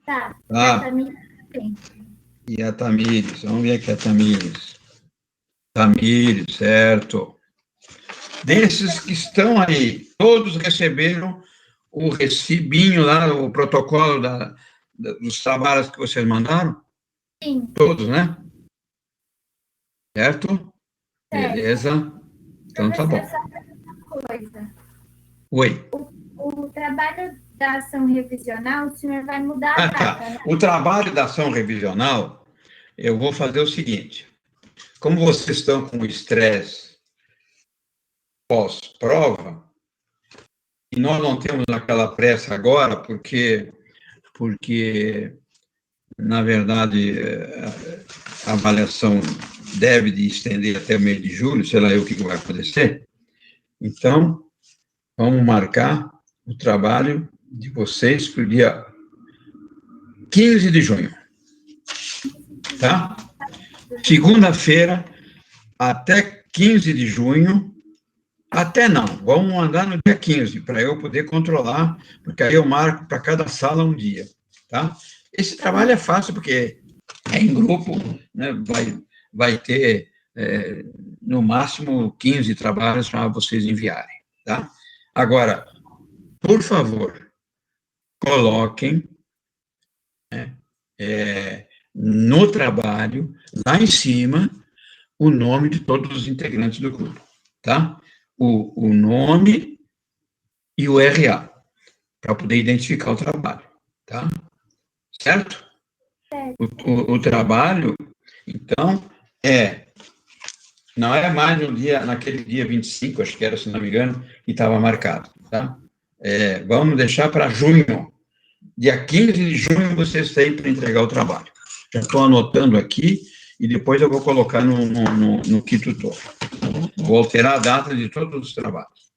Tá. A Tamires também. E a Tamires, vamos ver aqui a Tamires. Tamires, certo. Desses que estão aí, todos receberam o recibinho lá, o protocolo dos trabalhos que vocês mandaram? Sim. Todos, né? Certo? Beleza. Então tá bom. Só uma coisa. Oi. O trabalho da ação revisional, o senhor vai mudar a data, né? O trabalho da ação revisional, eu vou fazer o seguinte. Como vocês estão com estresse pós-prova, e nós não temos aquela pressa agora, porque na verdade, a avaliação deve de estender até o mês de julho, sei lá o que vai acontecer. Então, vamos marcar o trabalho de vocês para o dia 15 de junho. Tá? Segunda-feira, até 15 de junho, até não, vamos mandar no dia 15, para eu poder controlar, porque aí eu marco para cada sala um dia, tá? Esse trabalho é fácil, porque é em grupo, né? Vai ter, no máximo, 15 trabalhos para vocês enviarem, tá? Agora, por favor, coloquem, né, no trabalho, lá em cima, o nome de todos os integrantes do grupo, tá? O nome e o RA, para poder identificar o trabalho, tá? Certo? O trabalho, então, não é mais naquele dia 25, acho que era, se não me engano, que estava marcado, tá? Vamos deixar para junho. Dia 15 de junho vocês têm para entregar o trabalho. Já estou anotando aqui e depois eu vou colocar no Kitutor. Vou alterar a data de todos os trabalhos,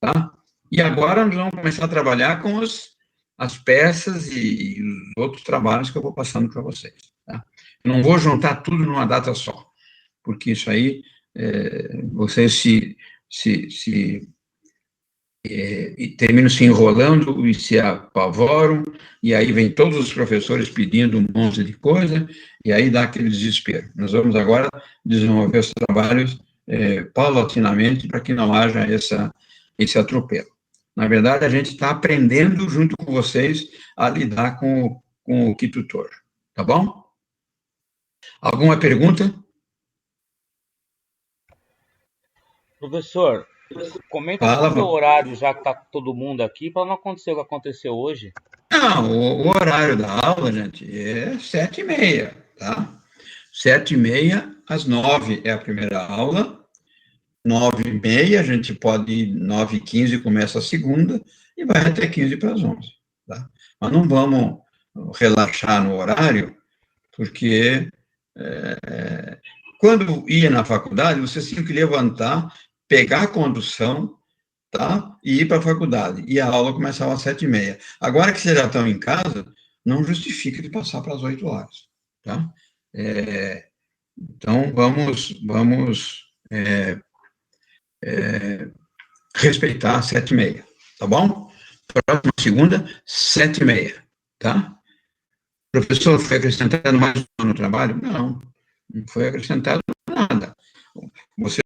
tá? E agora nós vamos começar a trabalhar com as peças e os outros trabalhos que eu vou passando para vocês, tá? Eu não vou juntar tudo numa data só, porque isso aí, vocês terminam se enrolando e se apavoram, e aí vem todos os professores pedindo um monte de coisa, e aí dá aquele desespero. Nós vamos agora desenvolver os trabalhos paulatinamente para que não haja esse atropelo. Na verdade, a gente está aprendendo junto com vocês a lidar com o Kitutor, tá bom? Alguma pergunta? Professor, comenta sobre o horário, já que está todo mundo aqui, para não acontecer o que aconteceu hoje. Não, o horário da aula, gente, é 7h30, tá? 7h30 às 9 é a primeira aula, 9h30 a gente pode ir, 9h15 começa a segunda, e vai até 15 para as 11, tá? Mas não relaxar no horário, porque quando ia na faculdade, você tinha que levantar, pegar a condução, tá? E ir para a faculdade. E a aula começava às 7h30. Agora que vocês já estão em casa, não justifica de passar para as 8h, tá? Então, vamos respeitar 7h30, tá bom? Próxima segunda, 7h30, tá? Professor, foi acrescentado mais um no trabalho? Não foi acrescentado nada. Você